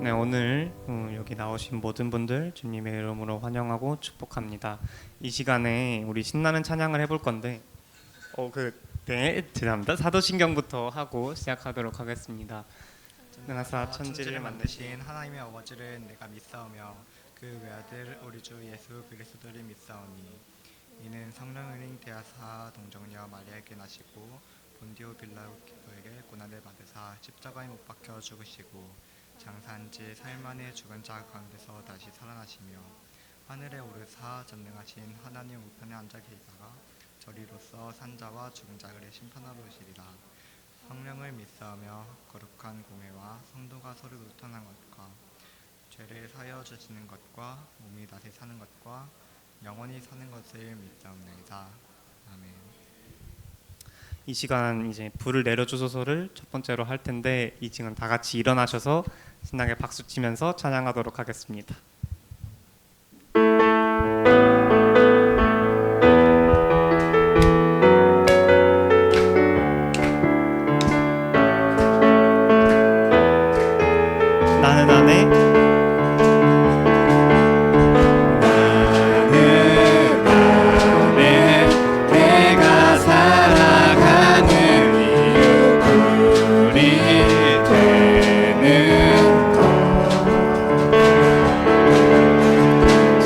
네, 오늘 여기 나오신 모든 분들 주님의 이름으로 환영하고 축복합니다. 이 시간에 우리 신나는 찬양을 해볼 건데 죄송합니다. 사도신경부터 하고 시작하도록 하겠습니다. 전능하사 천지를 만드신 하나님의 아버지를 내가 믿사오며 그 외아들 우리 주 예수 그리스도를 믿사오니 이는 성령을 대하사 동정녀 마리아에게 나시고 본디오 빌라도에게 고난을 받으사 십자가에 못 박혀 죽으시고 장사한 지 사흘 만에 죽은 자 가운데서 다시 살아나시며 하늘에 오르사 전능하신 하나님 우편에 앉아 계시다가 저리로서 산자와 죽은 자를 심판하러 오시리라. 성령을 믿사오며 거룩한 공회와 성도가 서로 교통하는 것과 죄를 사여 주시는 것과 몸이 다시 사는 것과 영원히 사는 것을 믿사옵나이다. 아멘. 이 시간 이제 불을 내려주소서를 첫 번째로 할 텐데 이 시간 다 같이 일어나셔서 신나게 박수 치면서 찬양하도록 하겠습니다. 나는 안에 내가 살아가는 이유 불이 되는 것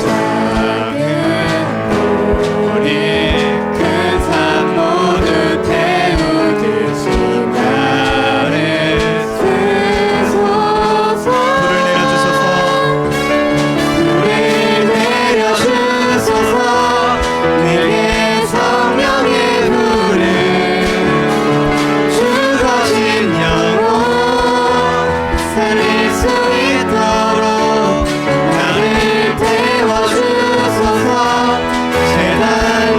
작은 우리 큰 산 모두 태우듯이 나를 쓰소서. 불을 내려주소서. 내게 성령의 불을 죽어진 영혼 살릴 수 있도록 나를 태워주소서. 재단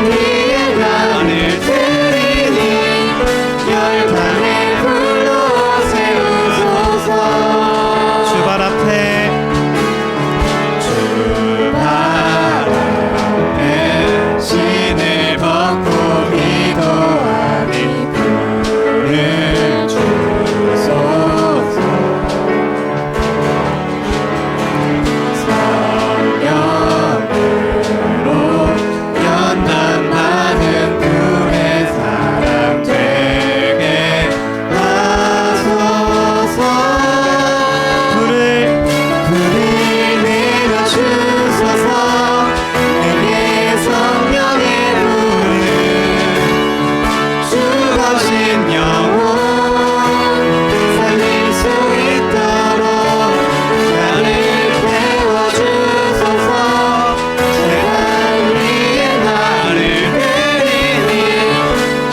위에 나를 드리니 열방의 불로 세우소서. 주발 앞에 신을 벗고 기도하니 불을 주소서. 성령으로 연단 많은 불의 사람 되게 하소서. 불을 내려주소서. 내게 성령의 불을 죽어진 영혼 살릴 수 있도록 나를 태워주소서. 재단 위에 나를 드리니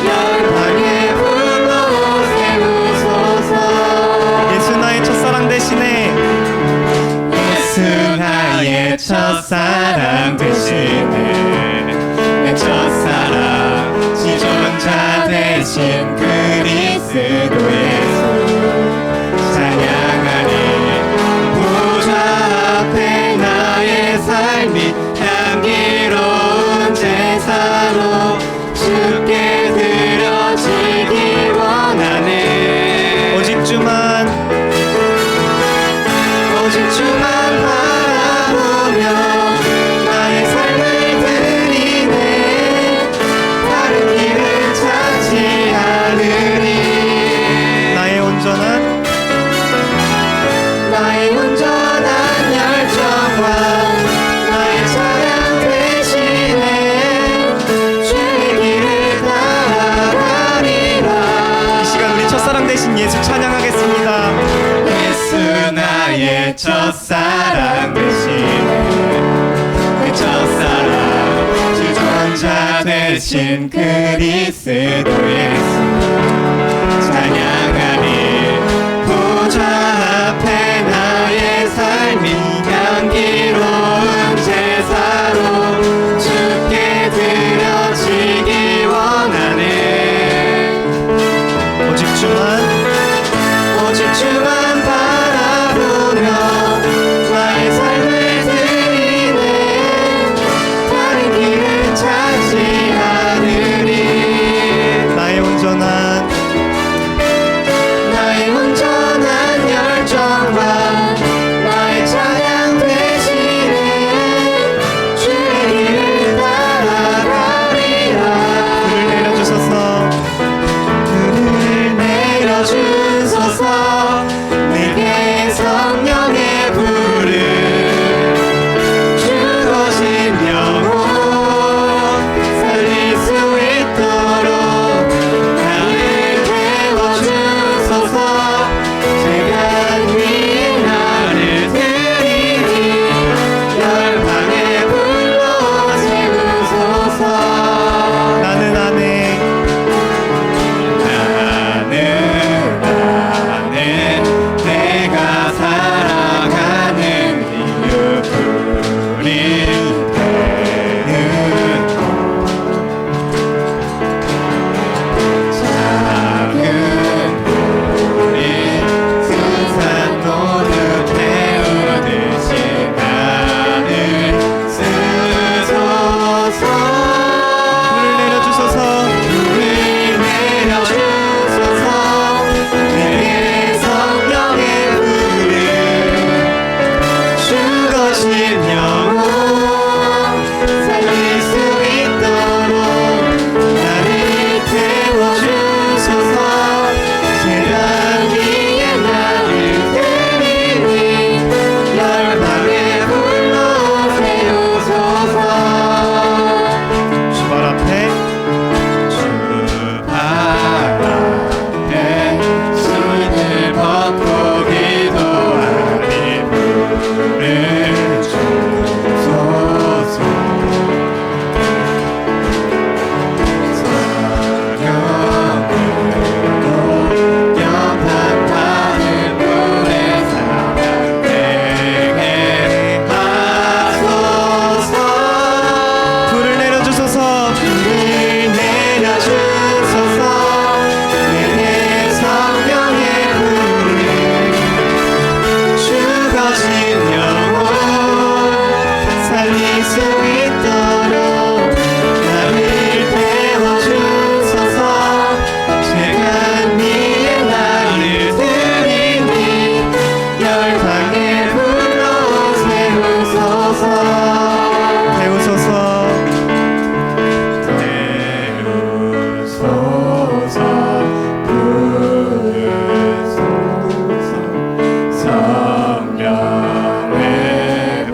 열방의 불로 세우소서. 예수 나의 첫사랑 대신에 예수 나의 첫사랑 되시네. 내 첫사랑 지존자 대신 그리스도 예수 찬양하니 보좌 앞에 나의 삶이 향기로운 제사로 주께 드려지기 원하네. 오직 주만 바라보며 나의 삶을 드리네. 다른 길을 찾지 않으리. 나의 온전한 열정과 나의 찬양 대신에 주의 길을 따라가리라. 이 시간 우리 첫사랑 대신 예수 찬양하겠습니다. 예수 나의 첫사랑 되시네. 그 첫사랑 지존자 대신 그리스도 예수 찬양하니 보좌 앞에 나의 삶이 향기로운 제사로 주께 드려지기 원하네. 오직 주만 바라보며 나의 삶을 드리네. 다른 길을 찾지 않으리. 나의 온전한 죽어진 영혼 살릴 수 있도록 나를 태워주소서. 죄간 위에 나를 드리니 열방의 불로 세우소서. 태우소서. 태우소서. 부으소서. 성령의 불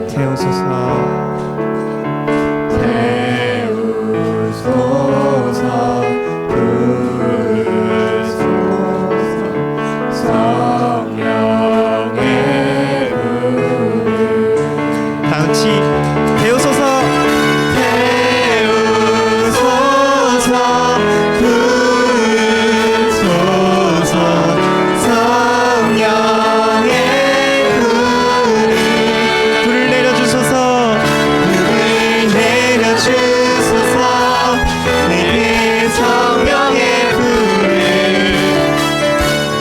태우소서. 태우소서. 부으소서. 성령의 불 다같이 태우소서. 태우소서. 부으소서. 성령의 불을 내려주소서. 불을 내려주소서. 내게 성령의 불을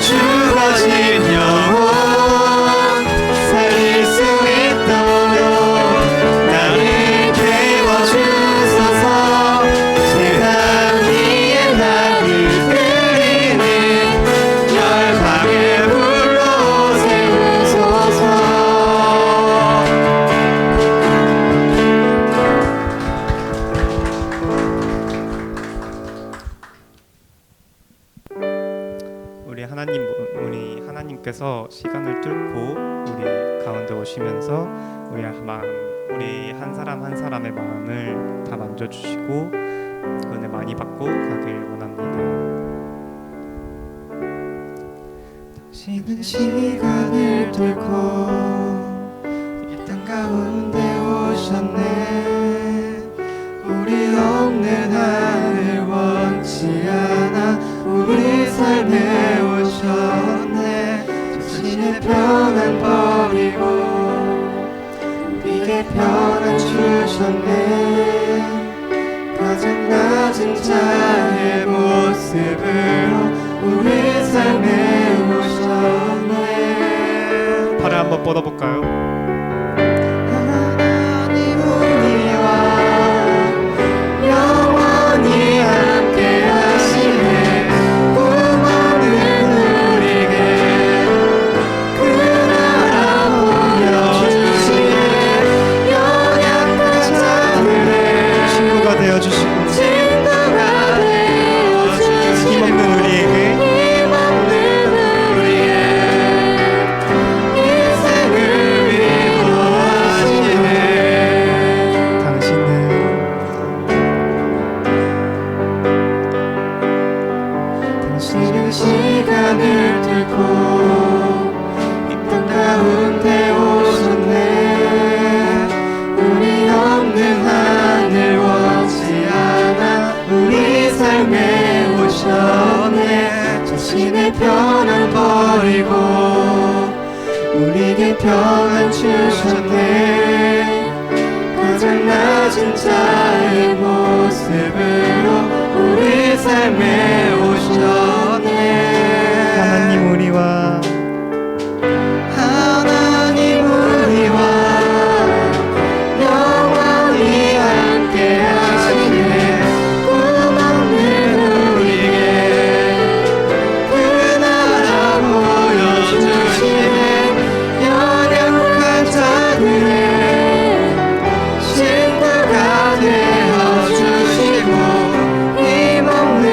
죽어진 영혼 살릴 수 있도록 나를 태워주소서. 죄악 위에 나를 드리니 열방의 불로 세우소서. 우리 하나님께서 시간을 뚫고 우리 가운데 오시면서 우리 한 사람 한 사람의 마음을 다 만져주시고 은혜 많이 받고 가길 원합니다. 당신은 시간을 뚫고 이 땅 가운데 오셨네. 우리 없는 하늘 원치 않아 우리 삶에 오셨네. 자신의 편안 버리고 우리에게 편안 주셨네. 가장 낮은 자의 모습으로 우리 삶에 오셨네. 발을 한번 뻗어볼까요? 하나님 우리와 영원히 함께 하시네. 꿈 없는 우리에게 그 나라 보여주시네. 연약한 자들의 친구가 되어주시고 친구가 되어주시고 힘없는 우리에게 인생을 위로하시네. 당신은 시간을 뚫고 이 땅 가운데 오셨네. 우리 없는 하늘 원치 않아 우리 삶에 오셨네. 자신의 편안 버리고 우리에게 편안 주셨네. 가장 낮은 자의 모습으로 우리 삶에 오셨네. 하나님 우리와 영원히 함께 하시네. 꿈 없는 우리에게 그 나라 보여주시네. 연약한 자들의 친구가 되어주시고 힘없는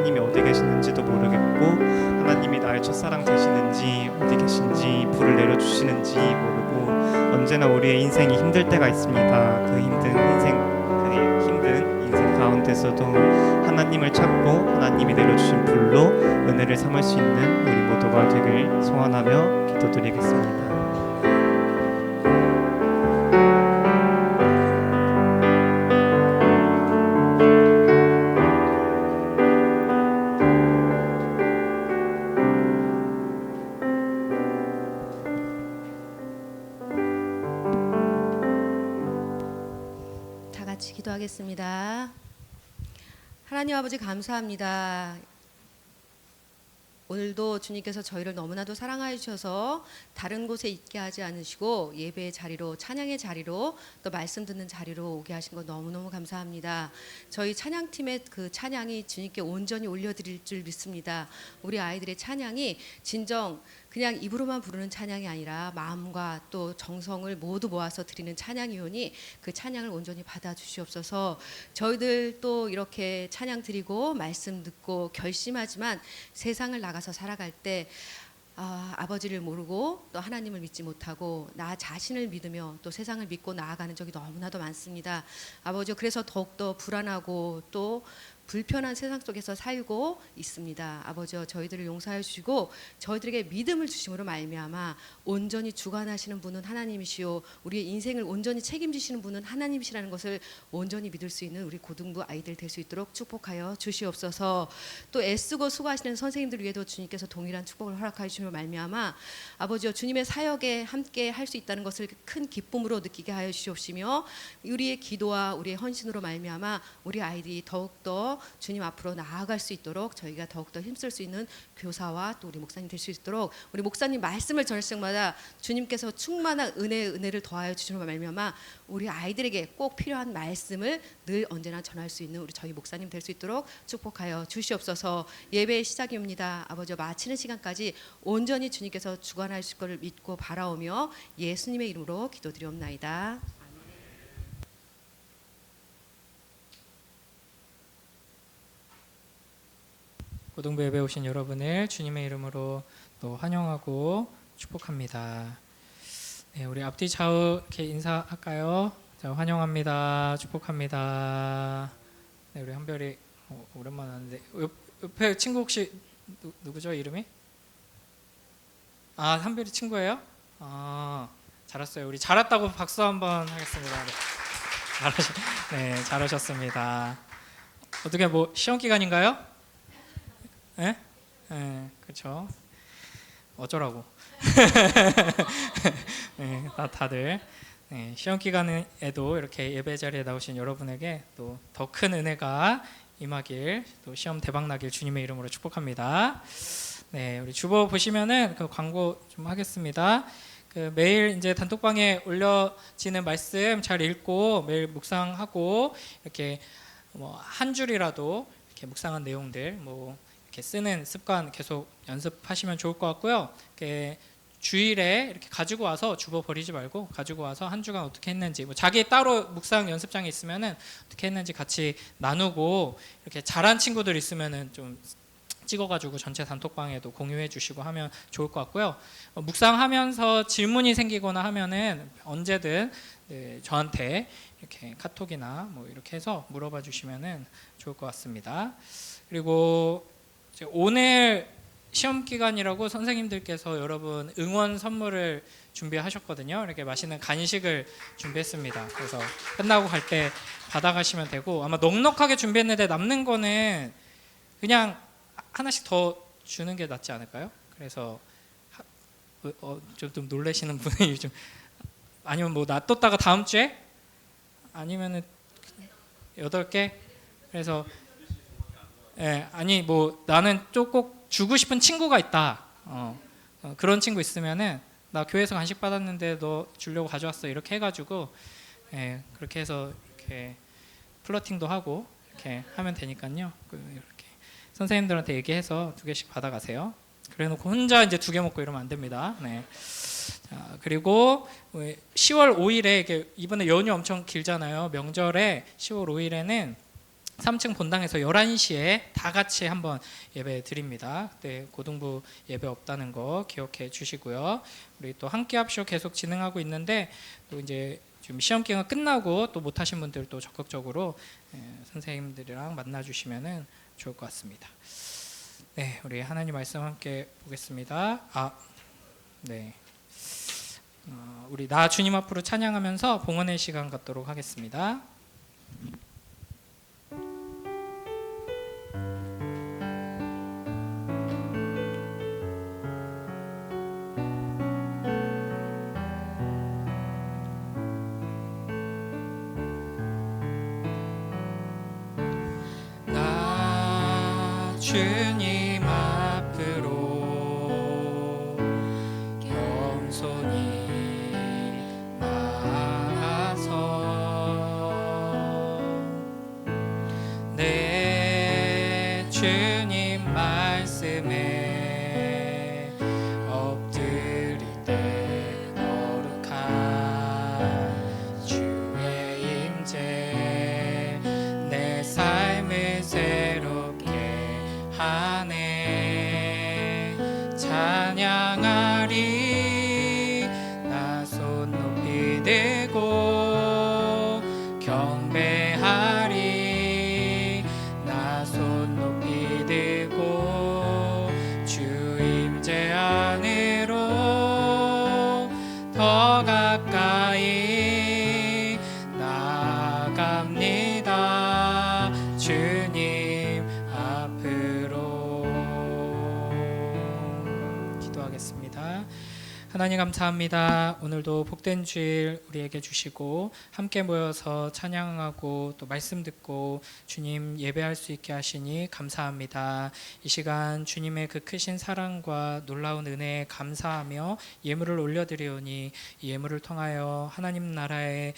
하나님이 어디 계시는지도 모르겠고 하나님이 나의 첫사랑 되시는지 어디 계신지 불을 내려주시는지 모르고 언제나 우리의 인생이 힘들 때가 있습니다. 그 힘든 인생 가운데서도 하나님을 찾고 하나님이 내려주신 불로 은혜를 삼을 수 있는 우리 모두가 되길 소원하며 기도드리겠습니다. 다 같이 기도하겠습니다. 하나님 아버지 감사합니다. 오늘도 주님께서 저희를 너무나도 사랑하여 주셔서 다른 곳에 있게 하지 않으시고 예배의 자리로, 찬양의 자리로, 또 말씀 듣는 자리로 오게 하신 것 너무너무 감사합니다. 저희 찬양팀의 그 찬양이 주님께 온전히 올려드릴 줄 믿습니다. 우리 아이들의 찬양이 진정 그냥 입으로만 부르는 찬양이 아니라 마음과 또 정성을 모두 모아서 드리는 찬양이오니 그 찬양을 온전히 받아주시옵소서. 저희들 또 이렇게 찬양 드리고 말씀 듣고 결심하지만 세상을 나가서 살아갈 때 아버지를 모르고 또 하나님을 믿지 못하고 나 자신을 믿으며 또 세상을 믿고 나아가는 적이 너무나도 많습니다. 아버지, 그래서 더욱더 불안하고 또 불편한 세상 속에서 살고 있습니다. 아버지, 저희들을 용서해 주시고 저희들에게 믿음을 주심으로 말미암아 온전히 주관하시는 분은 하나님이시오, 우리의 인생을 온전히 책임지시는 분은 하나님이시라는 것을 온전히 믿을 수 있는 우리 고등부 아이들 될 수 있도록 축복하여 주시옵소서. 또 애쓰고 수고하시는 선생님들 위에도 주님께서 동일한 축복을 허락하여 주심으로 말미암아 아버지여, 주님의 사역에 함께 할 수 있다는 것을 큰 기쁨으로 느끼게 하여 주시옵시며 우리의 기도와 우리의 헌신으로 말미암아 우리 아이들이 더욱더 주님 앞으로 나아갈 수 있도록 저희가 더욱더 힘쓸 수 있는 교사와 또 우리 목사님 될 수 있도록 우리 목사님 말씀을 전할 때마다 주님께서 충만한 은혜를 더하여 주시는 말미암아 우리 아이들에게 꼭 필요한 말씀을 늘 언제나 전할 수 있는 우리 저희 목사님 될 수 있도록 축복하여 주시옵소서. 예배의 시작입니다. 아버지, 마치는 시간까지 온전히 주님께서 주관하실 것을 믿고 바라오며 예수님의 이름으로 기도드리옵나이다. 고등부 예배 오신 여러분을 주님의 이름으로 또 환영하고 축복합니다. 네, 우리 앞뒤 좌우 이렇게 인사할까요? 자, 환영합니다. 축복합니다. 네, 우리 한별이 오랜만에 왔는데 옆에 친구 혹시 누구죠? 이름이? 한별이 친구예요? 잘했어요. 우리 잘했다고 박수 한번 하겠습니다. 네, 잘하셨습니다. 어떻게 뭐 시험 기간인가요? 네? 네, 그렇죠. 어쩌라고. 네, 다들 시험 기간에도 이렇게 예배 자리에 나오신 여러분에게 또 더 큰 은혜가 임하길, 또 시험 대박 나길 주님의 이름으로 축복합니다. 네, 우리 주보 보시면은 그 광고 좀 하겠습니다. 그 매일 이제 단톡방에 올려지는 말씀 잘 읽고 매일 묵상하고 이렇게 뭐 한 줄이라도 이렇게 묵상한 내용들 뭐 이렇게 쓰는 습관 계속 연습하시면 좋을 것 같고요. 이렇게 주일에 이렇게 가지고 와서 주워 버리지 말고 가지고 와서 한 주간 어떻게 했는지, 뭐 자기 따로 묵상 연습장이 있으면은 어떻게 했는지 같이 나누고, 이렇게 잘한 친구들 있으면은 좀 찍어가지고 전체 단톡방에도 공유해 주시고 하면 좋을 것 같고요. 묵상하면서 질문이 생기거나 하면은 언제든 저한테 이렇게 카톡이나 뭐 이렇게 해서 물어봐 주시면은 좋을 것 같습니다. 그리고 오늘 시험 기간이라고 선생님들께서 여러분 응원 선물을 준비하셨거든요. 이렇게 맛있는 간식을 준비했습니다. 그래서 끝나고 갈 때 받아가시면 되고, 아마 넉넉하게 준비했는데 남는 거는 그냥 하나씩 더 주는 게 낫지 않을까요? 그래서 좀 놀라시는 분이 좀, 아니면 뭐 놔뒀다가 다음 주에, 아니면은 8개. 그래서 아니 뭐 나는 꼭 주고 싶은 친구가 있다. 그런 친구 있으면은 나 교회에서 간식 받았는데 너 주려고 가져왔어. 이렇게 해가지고 그렇게 해서 이렇게 플러팅도 하고 이렇게 하면 되니까요. 이렇게 선생님들한테 얘기해서 2개씩 받아가세요. 그래놓고 혼자 이제 2개 먹고 이러면 안 됩니다. 네. 자, 그리고 10월 5일에 이번에 연휴 엄청 길잖아요. 명절에 10월 5일에는 3층 본당에서 11시에 다 같이 한번 예배 드립니다. 그때 고등부 예배 없다는 거 기억해 주시고요. 우리 또 함께 합쇼 계속 진행하고 있는데 또 이제 지금 시험 기간 끝나고 또 못하신 분들도 적극적으로 선생님들이랑 만나 주시면은 좋을 것 같습니다. 네, 우리 하나님 말씀 함께 보겠습니다. 네. 우리 나 주님 앞으로 찬양하면서 봉헌의 시간 갖도록 하겠습니다. 나 주님 앞으로 겸손히 나아서 내 주님 말씀에 엎드릴 때 거룩한 주의 임재 내 삶을 새롭게 하네. 찬양하리 나 손 높이 들고 경배하리 나 손 높이 들고 주 임재 안으로 더 가까이 나아갑니다. 주님 앞으로. 기도하겠습니다. 하나님 감사합니다. 오늘도 복된 주일 우리에게 주시고 함께 모여서 찬양하고 또 말씀 듣고 주님 예배할 수 있게 하시니 감사합니다. 이 시간 주님의 그 크신 사랑과 놀라운 은혜에 감사하며 예물을 올려드리오니 이 예물을 통하여 하나님 나라의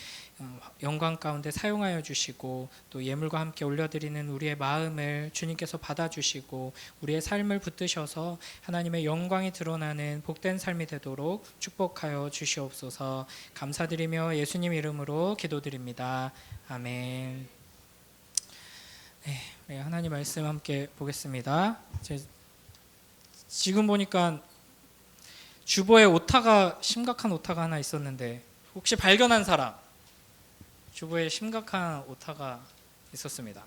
영광 가운데 사용하여 주시고 또 예물과 함께 올려드리는 우리의 마음을 주님께서 받아주시고 우리의 삶을 붙드셔서 하나님의 영광이 드러나는 복된 삶이 되도록 축복하여 주시옵소서. 감사드리며 예수님 이름으로 기도드립니다. 아멘. 네, 하나님 말씀 함께 보겠습니다. 지금 보니까 주보에 오타가 심각한 오타가 하나 있었는데 혹시 발견한 사람? 주보에 심각한 오타가 있었습니다.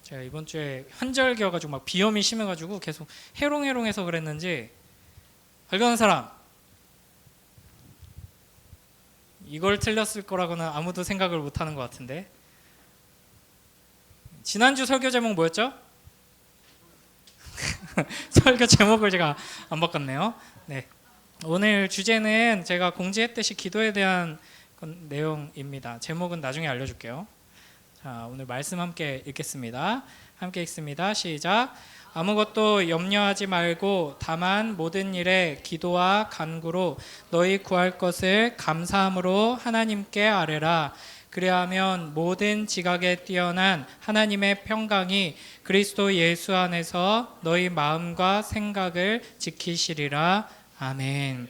제가 이번 주에 환절기여가지고 막 비염이 심해가지고 계속 해롱해롱해서 그랬는지 발견한 사람? 이걸 틀렸을 거라고는 아무도 생각을 못하는 것 같은데 지난주 설교 제목 뭐였죠? 설교 제목을 제가 안 바꿨네요. 네, 오늘 주제는 제가 공지했듯이 기도에 대한 내용입니다. 제목은 나중에 알려줄게요. 자, 오늘 말씀 함께 읽겠습니다. 함께 읽습니다. 시작. 아무것도 염려하지 말고 다만 모든 일에 기도와 간구로 너희 구할 것을 감사함으로 하나님께 아뢰라. 그리하면 모든 지각에 뛰어난 하나님의 평강이 그리스도 예수 안에서 너희 마음과 생각을 지키시리라. 아멘.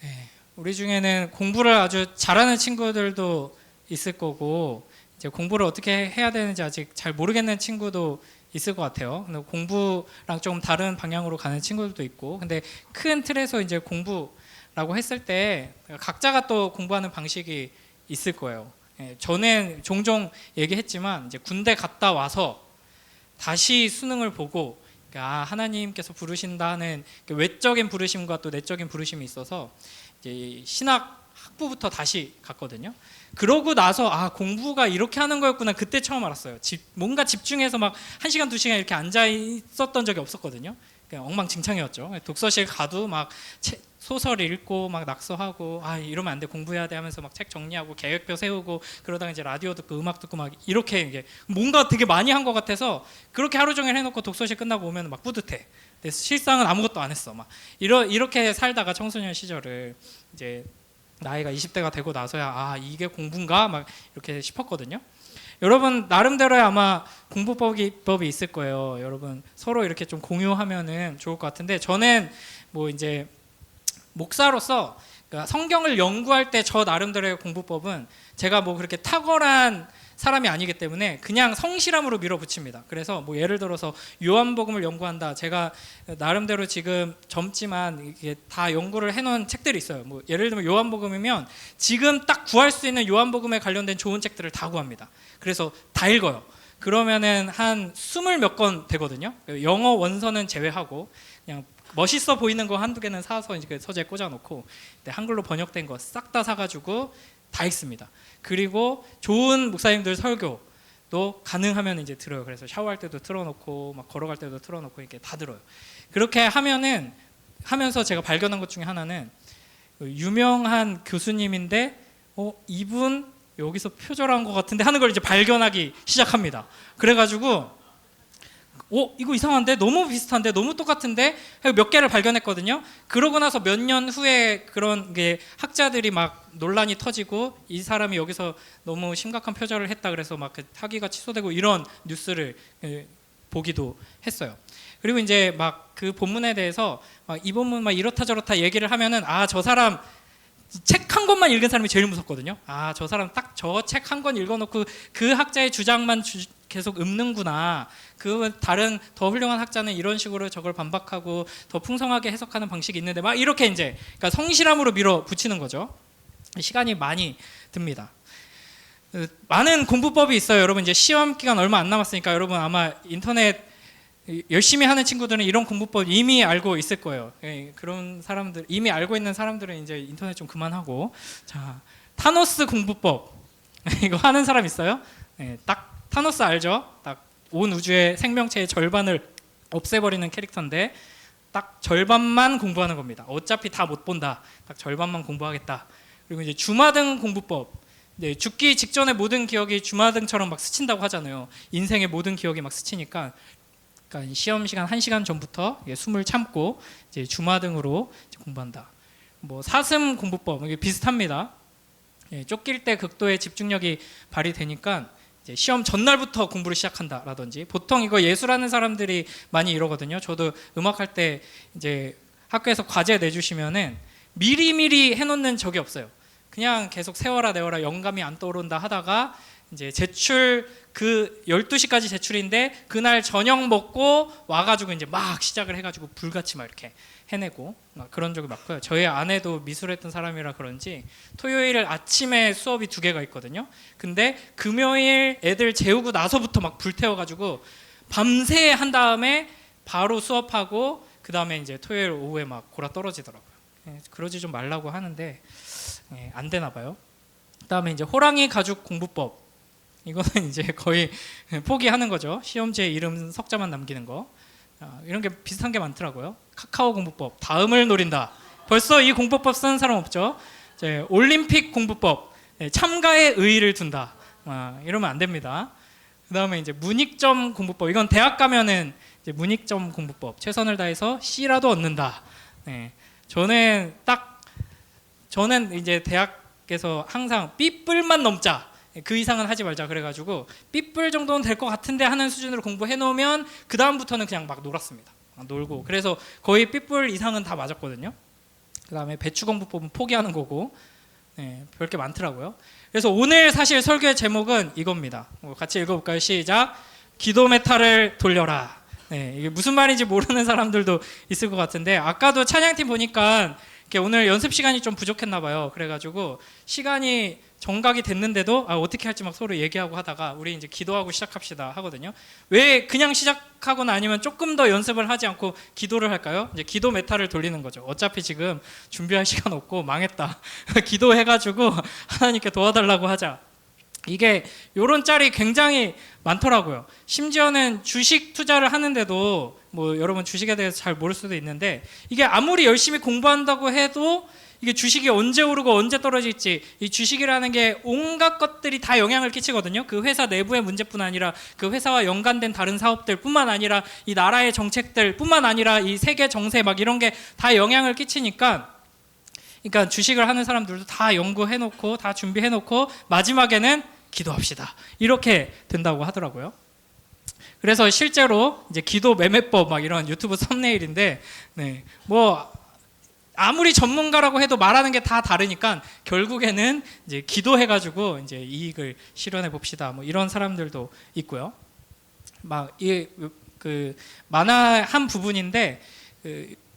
네, 우리 중에는 공부를 아주 잘하는 친구들도 있을 거고 이제 공부를 어떻게 해야 되는지 아직 잘 모르겠는 친구도 있을 것 같아요. 근데 공부랑 조금 다른 방향으로 가는 친구들도 있고, 근데 큰 틀에서 이제 공부라고 했을 때 각자가 또 공부하는 방식이 있을 거예요. 저는 종종 얘기했지만 이제 군대 갔다 와서 다시 수능을 보고 하나님께서 부르신다는 외적인 부르심과 또 내적인 부르심이 있어서 이제 신학 학부부터 다시 갔거든요. 그러고 나서 공부가 이렇게 하는 거였구나 그때 처음 알았어요. 뭔가 집중해서 막 1시간 2시간 이렇게 앉아 있었던 적이 없었거든요. 그냥 엉망진창이었죠. 독서실 가도 막 소설 읽고 막 낙서하고 이러면 안 돼, 공부해야 돼 하면서 막 책 정리하고 계획표 세우고 그러다가 이제 라디오 듣고 음악 듣고 막 이렇게 이게 뭔가 되게 많이 한 것 같아서 그렇게 하루 종일 해놓고 독서실 끝나고 오면 막 뿌듯해. 근데 실상은 아무것도 안 했어. 막 이렇게 살다가 청소년 시절을 이제 나이가 20대가 되고 나서야 이게 공부인가 막 이렇게 싶었거든요. 여러분 나름대로의 아마 공부법이 있을 거예요. 여러분 서로 이렇게 좀 공유하면은 좋을 것 같은데 저는 뭐 이제 목사로서 성경을 연구할 때 저 나름대로의 공부법은 제가 뭐 그렇게 탁월한 사람이 아니기 때문에 그냥 성실함으로 밀어붙입니다. 그래서 뭐 예를 들어서 요한복음을 연구한다. 제가 나름대로 지금 젊지만 이게 다 연구를 해놓은 책들이 있어요. 뭐 예를 들면 요한복음이면 지금 딱 구할 수 있는 요한복음에 관련된 좋은 책들을 다 구합니다. 그래서 다 읽어요. 그러면은 한 20 몇 권 되거든요. 영어 원서는 제외하고 그냥 멋있어 보이는 거 한두 개는 사서 이제 서재에 꽂아놓고 한글로 번역된 거 싹 다 사가지고 다 읽습니다. 그리고 좋은 목사님들 설교도 가능하면 이제 들어요. 그래서 샤워할 때도 틀어놓고 막 걸어갈 때도 틀어놓고 이렇게 다 들어요. 그렇게 하면서 제가 발견한 것 중에 하나는 유명한 교수님인데 이분 여기서 표절한 것 같은데 하는 걸 이제 발견하기 시작합니다. 그래가지고 이거 이상한데? 너무 비슷한데? 너무 똑같은데? 몇 개를 발견했거든요. 그러고 나서 몇 년 후에 그런 게 학자들이 막 논란이 터지고 이 사람이 여기서 너무 심각한 표절을 했다 그래서 막 학위가 취소되고 이런 뉴스를 보기도 했어요. 그리고 이제 막 그 본문에 대해서 이 본문 막 이렇다 저렇다 얘기를 하면은 저 사람 책 한 권만 읽은 사람이 제일 무섭거든요. 저 사람 딱 저 책 한 권 읽어놓고 그 학자의 주장만 계속 읊는구나. 그 다른 더 훌륭한 학자는 이런 식으로 저걸 반박하고 더 풍성하게 해석하는 방식이 있는데 막 이렇게 이제 그러니까 성실함으로 밀어붙이는 거죠. 시간이 많이 듭니다. 많은 공부법이 있어요. 여러분 이제 시험 기간 얼마 안 남았으니까 여러분 아마 인터넷 열심히 하는 친구들은 이런 공부법 이미 알고 있을 거예요. 그런 사람들 이미 알고 있는 사람들은 이제 인터넷 좀 그만하고 자 타노스 공부법 이거 하는 사람 있어요? 딱 타노스 알죠? 딱 온 우주의 생명체의 절반을 없애버리는 캐릭터인데 딱 절반만 공부하는 겁니다. 어차피 다 못 본다. 딱 절반만 공부하겠다. 그리고 이제 주마등 공부법. 죽기 직전에 모든 기억이 주마등처럼 막 스친다고 하잖아요. 인생의 모든 기억이 막 스치니까 그러니까 시험 시간 1시간 전부터 숨을 참고 이제 주마등으로 이제 공부한다. 뭐 사슴 공부법 이게 비슷합니다. 쫓길 때 극도의 집중력이 발휘되니까 이제 시험 전날부터 공부를 시작한다라든지 보통 이거 예술하는 사람들이 많이 이러거든요. 저도 음악할 때 이제 학교에서 과제 내주시면은 미리미리 해놓는 적이 없어요. 그냥 계속 세워라 내워라 영감이 안 떠오른다 하다가 이제 제출 그 12시까지 제출인데 그날 저녁 먹고 와가지고 이제 막 시작을 해가지고 불같이 막 이렇게 해내고 그런 적이 많고요. 저희 아내도 미술했던 사람이라 그런지 토요일 아침에 수업이 2개가 있거든요. 근데 금요일 애들 재우고 나서부터 막 불태워가지고 밤새 한 다음에 바로 수업하고 그 다음에 이제 토요일 오후에 막 골아 떨어지더라고요. 그러지 좀 말라고 하는데 안 되나 봐요. 그다음에 이제 호랑이 가죽 공부법. 이거는 이제 거의 포기하는 거죠. 시험지에 이름 석자만 남기는 거. 이런 게 비슷한 게 많더라고요. 카카오 공부법. 다음을 노린다. 벌써 이 공부법 쓰는 사람 없죠. 이제 올림픽 공부법. 참가에 의의를 둔다. 이러면 안 됩니다. 그다음에 이제 문익점 공부법. 이건 대학 가면은 이제 문익점 공부법. 최선을 다해서 C라도 얻는다. 저는 이제 대학에서 항상 B뿔만 넘자. 그 이상은 하지 말자 그래가지고 B뿔 정도는 될 것 같은데 하는 수준으로 공부해 놓으면 그 다음부터는 그냥 막 놀았습니다. 놀고 그래서 거의 B뿔 이상은 다 맞았거든요. 그 다음에 배추 공부법은 포기하는 거고 별게 많더라고요. 그래서 오늘 사실 설교의 제목은 이겁니다. 같이 읽어볼까요? 시작. 기도 메타를 돌려라. 이게 무슨 말인지 모르는 사람들도 있을 것 같은데 아까도 찬양팀 보니까 오늘 연습 시간이 좀 부족했나 봐요. 그래가지고 시간이 정각이 됐는데도 어떻게 할지 막 서로 얘기하고 하다가 우리 이제 기도하고 시작합시다 하거든요. 왜 그냥 시작하거나 아니면 조금 더 연습을 하지 않고 기도를 할까요? 이제 기도 메타를 돌리는 거죠. 어차피 지금 준비할 시간 없고 망했다. 기도해가지고 하나님께 도와달라고 하자. 이게 요런 짤이 굉장히 많더라고요. 심지어는 주식 투자를 하는데도 뭐 여러분 주식에 대해서 잘 모를 수도 있는데 이게 아무리 열심히 공부한다고 해도 이게 주식이 언제 오르고 언제 떨어질지 이 주식이라는 게 온갖 것들이 다 영향을 끼치거든요. 그 회사 내부의 문제뿐 아니라 그 회사와 연관된 다른 사업들 뿐만 아니라 이 나라의 정책들 뿐만 아니라 이 세계 정세 막 이런 게 다 영향을 끼치니까 그러니까 주식을 하는 사람들도 다 연구해놓고 다 준비해놓고 마지막에는 기도합시다. 이렇게 된다고 하더라고요. 그래서 실제로 이제 기도 매매법 막 이런 유튜브 썸네일인데 뭐 아무리 전문가라고 해도 말하는 게 다 다르니까 결국에는 이제 기도해가지고 이제 이익을 실현해 봅시다. 뭐 이런 사람들도 있고요. 막 이 그 만화 한 부분인데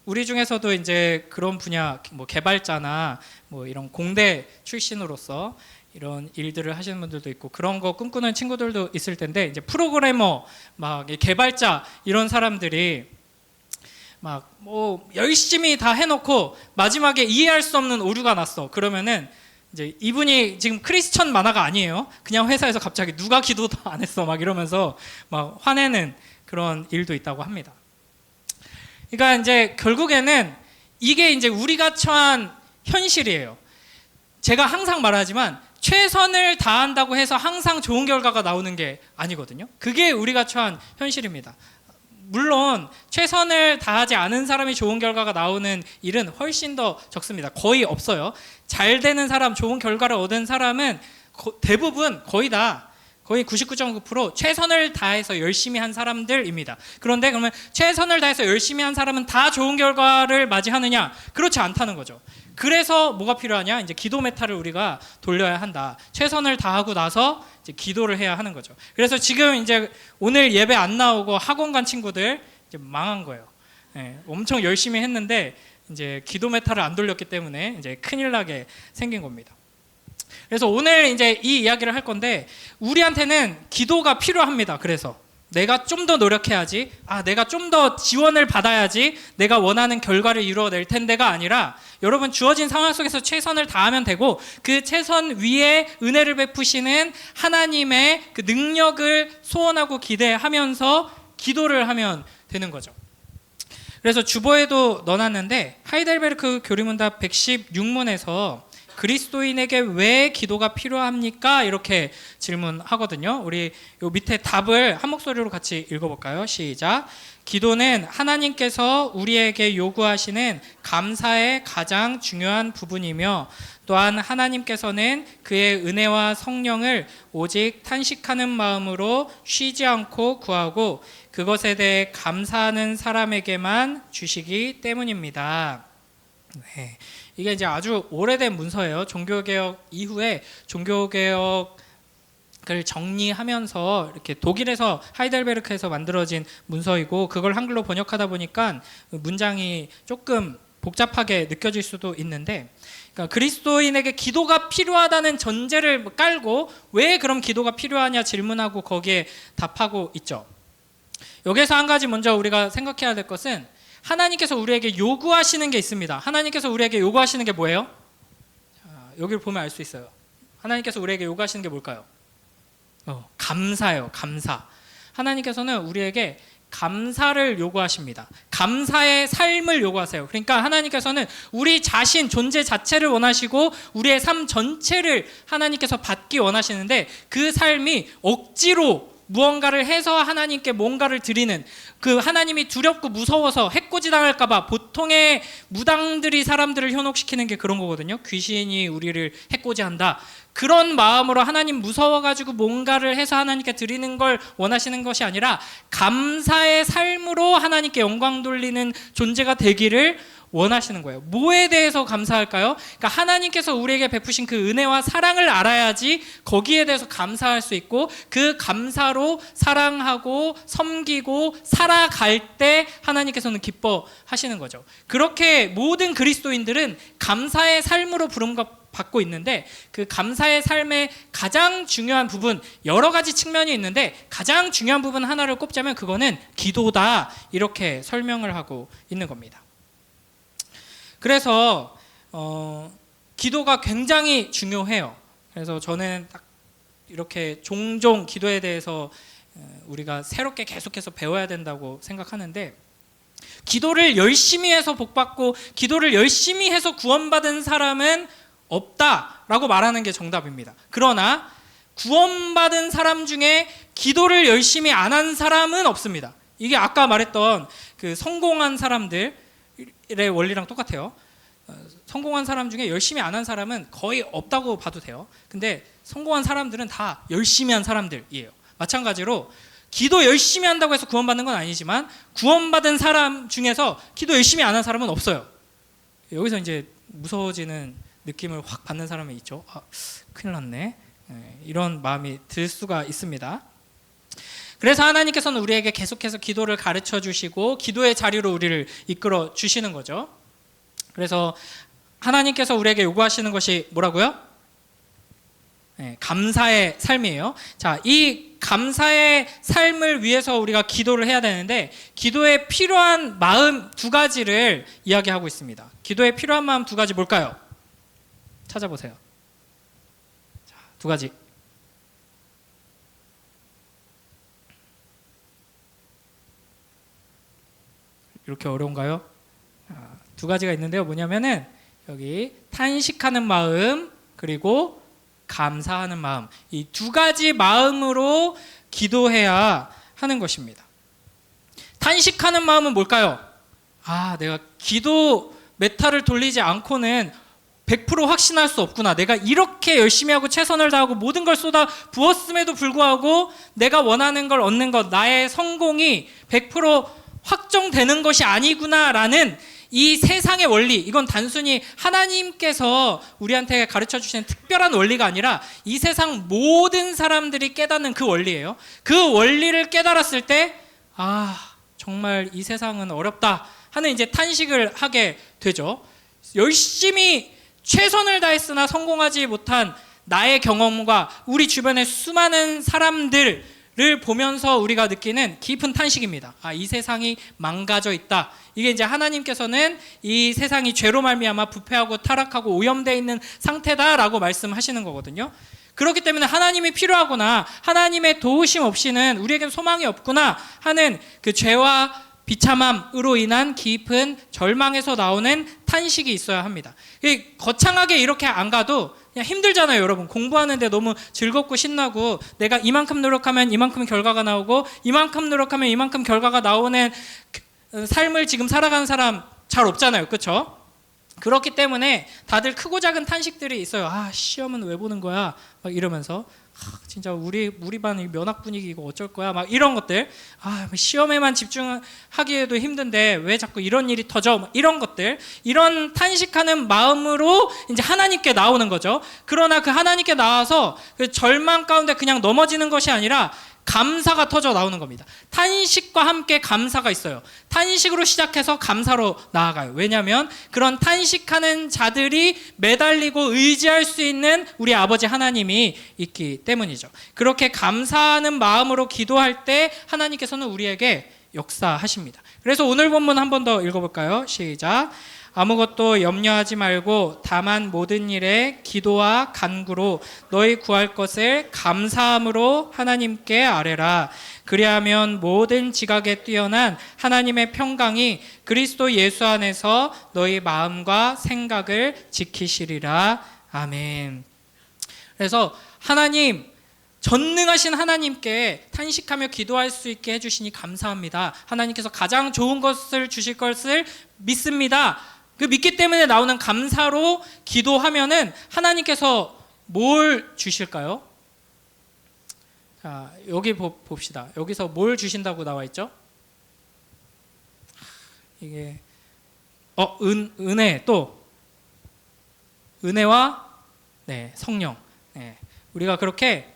우리 중에서도 이제 그런 분야 뭐 개발자나 뭐 이런 공대 출신으로서 이런 일들을 하시는 분들도 있고 그런 거 꿈꾸는 친구들도 있을 텐데 이제 프로그래머 막 개발자 이런 사람들이 막 뭐 열심히 다 해놓고 마지막에 이해할 수 없는 오류가 났어. 그러면은 이제 이분이 지금 크리스천 만화가 아니에요. 그냥 회사에서 갑자기 누가 기도도 안 했어 막 이러면서 막 화내는 그런 일도 있다고 합니다. 그러니까 이제 결국에는 이게 이제 우리가 처한 현실이에요. 제가 항상 말하지만 최선을 다한다고 해서 항상 좋은 결과가 나오는 게 아니거든요. 그게 우리가 처한 현실입니다. 물론 최선을 다하지 않은 사람이 좋은 결과가 나오는 일은 훨씬 더 적습니다. 거의 없어요. 잘 되는 사람, 좋은 결과를 얻은 사람은 대부분 거의 99.9% 최선을 다해서 열심히 한 사람들입니다. 그런데 그러면 최선을 다해서 열심히 한 사람은 다 좋은 결과를 맞이하느냐? 그렇지 않다는 거죠. 그래서 뭐가 필요하냐? 이제 기도 메타를 우리가 돌려야 한다. 최선을 다하고 나서 이제 기도를 해야 하는 거죠. 그래서 지금 이제 오늘 예배 안 나오고 학원 간 친구들 이제 망한 거예요. 네, 엄청 열심히 했는데 이제 기도 메타를 안 돌렸기 때문에 이제 큰일 나게 생긴 겁니다. 그래서 오늘 이제 이 이야기를 할 건데 우리한테는 기도가 필요합니다. 그래서 내가 좀 더 노력해야지, 내가 좀 더 지원을 받아야지 내가 원하는 결과를 이루어낼 텐데가 아니라 여러분 주어진 상황 속에서 최선을 다하면 되고 그 최선 위에 은혜를 베푸시는 하나님의 그 능력을 소원하고 기대하면서 기도를 하면 되는 거죠. 그래서 주보에도 넣어놨는데 하이델베르크 교리문답 116문에서 그리스도인에게 왜 기도가 필요합니까? 이렇게 질문하거든요. 우리 요 밑에 답을 한 목소리로 같이 읽어볼까요? 시작. 기도는 하나님께서 우리에게 요구하시는 감사의 가장 중요한 부분이며 또한 하나님께서는 그의 은혜와 성령을 오직 탄식하는 마음으로 쉬지 않고 구하고 그것에 대해 감사하는 사람에게만 주시기 때문입니다. 네. 이게 이제 아주 오래된 문서예요. 종교개혁 이후에 종교개혁을 정리하면서 이렇게 독일에서 하이델베르크에서 만들어진 문서이고 그걸 한글로 번역하다 보니까 문장이 조금 복잡하게 느껴질 수도 있는데 그러니까 그리스도인에게 기도가 필요하다는 전제를 깔고 왜 그럼 기도가 필요하냐 질문하고 거기에 답하고 있죠. 여기서 한 가지 먼저 우리가 생각해야 될 것은 하나님께서 우리에게 요구하시는 게 있습니다. 하나님께서 우리에게 요구하시는 게 뭐예요? 자, 여기를 보면 알 수 있어요. 하나님께서 우리에게 요구하시는 게 뭘까요? 감사예요. 감사. 하나님께서는 우리에게 감사를 요구하십니다. 감사의 삶을 요구하세요. 그러니까 하나님께서는 우리 자신 존재 자체를 원하시고 우리의 삶 전체를 하나님께서 받기 원하시는데 그 삶이 억지로 무언가를 해서 하나님께 뭔가를 드리는 그 하나님이 두렵고 무서워서 해코지 당할까 봐 보통의 무당들이 사람들을 현혹시키는 게 그런 거거든요. 귀신이 우리를 해코지한다. 그런 마음으로 하나님 무서워가지고 뭔가를 해서 하나님께 드리는 걸 원하시는 것이 아니라 감사의 삶으로 하나님께 영광 돌리는 존재가 되기를 원하시는 거예요. 뭐에 대해서 감사할까요? 그러니까 하나님께서 우리에게 베푸신 그 은혜와 사랑을 알아야지 거기에 대해서 감사할 수 있고 그 감사로 사랑하고 섬기고 살아갈 때 하나님께서는 기뻐하시는 거죠. 그렇게 모든 그리스도인들은 감사의 삶으로 부름받고 있는데 그 감사의 삶의 가장 중요한 부분 여러 가지 측면이 있는데 가장 중요한 부분 하나를 꼽자면 그거는 기도다 이렇게 설명을 하고 있는 겁니다. 그래서 기도가 굉장히 중요해요. 그래서 저는 딱 이렇게 종종 기도에 대해서 우리가 새롭게 계속해서 배워야 된다고 생각하는데 기도를 열심히 해서 복받고 기도를 열심히 해서 구원받은 사람은 없다라고 말하는 게 정답입니다. 그러나 구원받은 사람 중에 기도를 열심히 안 한 사람은 없습니다. 이게 아까 말했던 그 성공한 사람들의 원리랑 똑같아요. 성공한 사람 중에 열심히 안 한 사람은 거의 없다고 봐도 돼요. 근데 성공한 사람들은 다 열심히 한 사람들이에요. 마찬가지로 기도 열심히 한다고 해서 구원받는 건 아니지만 구원받은 사람 중에서 기도 열심히 안 한 사람은 없어요. 여기서 이제 무서워지는 느낌을 확 받는 사람이 있죠. 아, 큰일 났네. 이런 마음이 들 수가 있습니다. 그래서 하나님께서는 우리에게 계속해서 기도를 가르쳐 주시고 기도의 자리로 우리를 이끌어 주시는 거죠. 그래서 하나님께서 우리에게 요구하시는 것이 뭐라고요? 감사의 삶이에요. 자, 이 감사의 삶을 위해서 우리가 기도를 해야 되는데 기도에 필요한 마음 두 가지를 이야기하고 있습니다. 기도에 필요한 마음 두 가지 뭘까요? 찾아보세요. 자, 두 가지. 이렇게 어려운가요? 두 가지가 있는데요. 뭐냐면은 여기 탄식하는 마음 그리고 감사하는 마음, 이 두 가지 마음으로 기도해야 하는 것입니다. 탄식하는 마음은 뭘까요? 내가 기도 메타를 돌리지 않고는 100% 확신할 수 없구나. 내가 이렇게 열심히 하고 최선을 다하고 모든 걸 쏟아 부었음에도 불구하고 내가 원하는 걸 얻는 것, 나의 성공이 100% 확정되는 것이 아니구나라는 이 세상의 원리, 이건 단순히 하나님께서 우리한테 가르쳐 주시는 특별한 원리가 아니라 이 세상 모든 사람들이 깨닫는 그 원리예요. 그 원리를 깨달았을 때 정말 이 세상은 어렵다 하는 이제 탄식을 하게 되죠. 열심히 최선을 다했으나 성공하지 못한 나의 경험과 우리 주변의 수많은 사람들을 보면서 우리가 느끼는 깊은 탄식입니다. 이 세상이 망가져 있다. 이게 이제 하나님께서는 이 세상이 죄로 말미암아 부패하고 타락하고 오염되어 있는 상태다라고 말씀하시는 거거든요. 그렇기 때문에 하나님이 필요하구나, 하나님의 도우심 없이는 우리에겐 소망이 없구나 하는 그 죄와 비참함으로 인한 깊은 절망에서 나오는 탄식이 있어야 합니다. 거창하게 이렇게 안 가도 그냥 힘들잖아요, 여러분. 공부하는데 너무 즐겁고 신나고 내가 이만큼 노력하면 이만큼 결과가 나오고 이만큼 노력하면 이만큼 결과가 나오는 삶을 지금 살아가는 사람 잘 없잖아요, 그렇죠? 그렇기 때문에 다들 크고 작은 탄식들이 있어요. 시험은 왜 보는 거야? 막 이러면서 진짜 우리 반 면학 분위기 이거 어쩔 거야? 막 이런 것들. 시험에만 집중하기에도 힘든데 왜 자꾸 이런 일이 터져? 막 이런 것들. 이런 탄식하는 마음으로 이제 하나님께 나오는 거죠. 그러나 그 하나님께 나와서 그 절망 가운데 그냥 넘어지는 것이 아니라 감사가 터져 나오는 겁니다. 탄식과 함께 감사가 있어요. 탄식으로 시작해서 감사로 나아가요. 왜냐하면 그런 탄식하는 자들이 매달리고 의지할 수 있는 우리 아버지 하나님이 있기 때문이죠. 그렇게 감사하는 마음으로 기도할 때 하나님께서는 우리에게 역사하십니다. 그래서 오늘 본문 한 번 더 읽어볼까요? 시작. 아무것도 염려하지 말고 다만 모든 일에 기도와 간구로 너희 구할 것을 감사함으로 하나님께 아뢰라. 그리하면 모든 지각에 뛰어난 하나님의 평강이 그리스도 예수 안에서 너희 마음과 생각을 지키시리라. 아멘. 그래서 하나님, 전능하신 하나님께 탄식하며 기도할 수 있게 해주시니 감사합니다. 하나님께서 가장 좋은 것을 주실 것을 믿습니다. 그 믿기 때문에 나오는 감사로 기도하면은 하나님께서 뭘 주실까요? 자, 여기 봅시다. 여기서 뭘 주신다고 나와 있죠? 이게 은혜, 또 은혜와 성령. 우리가 그렇게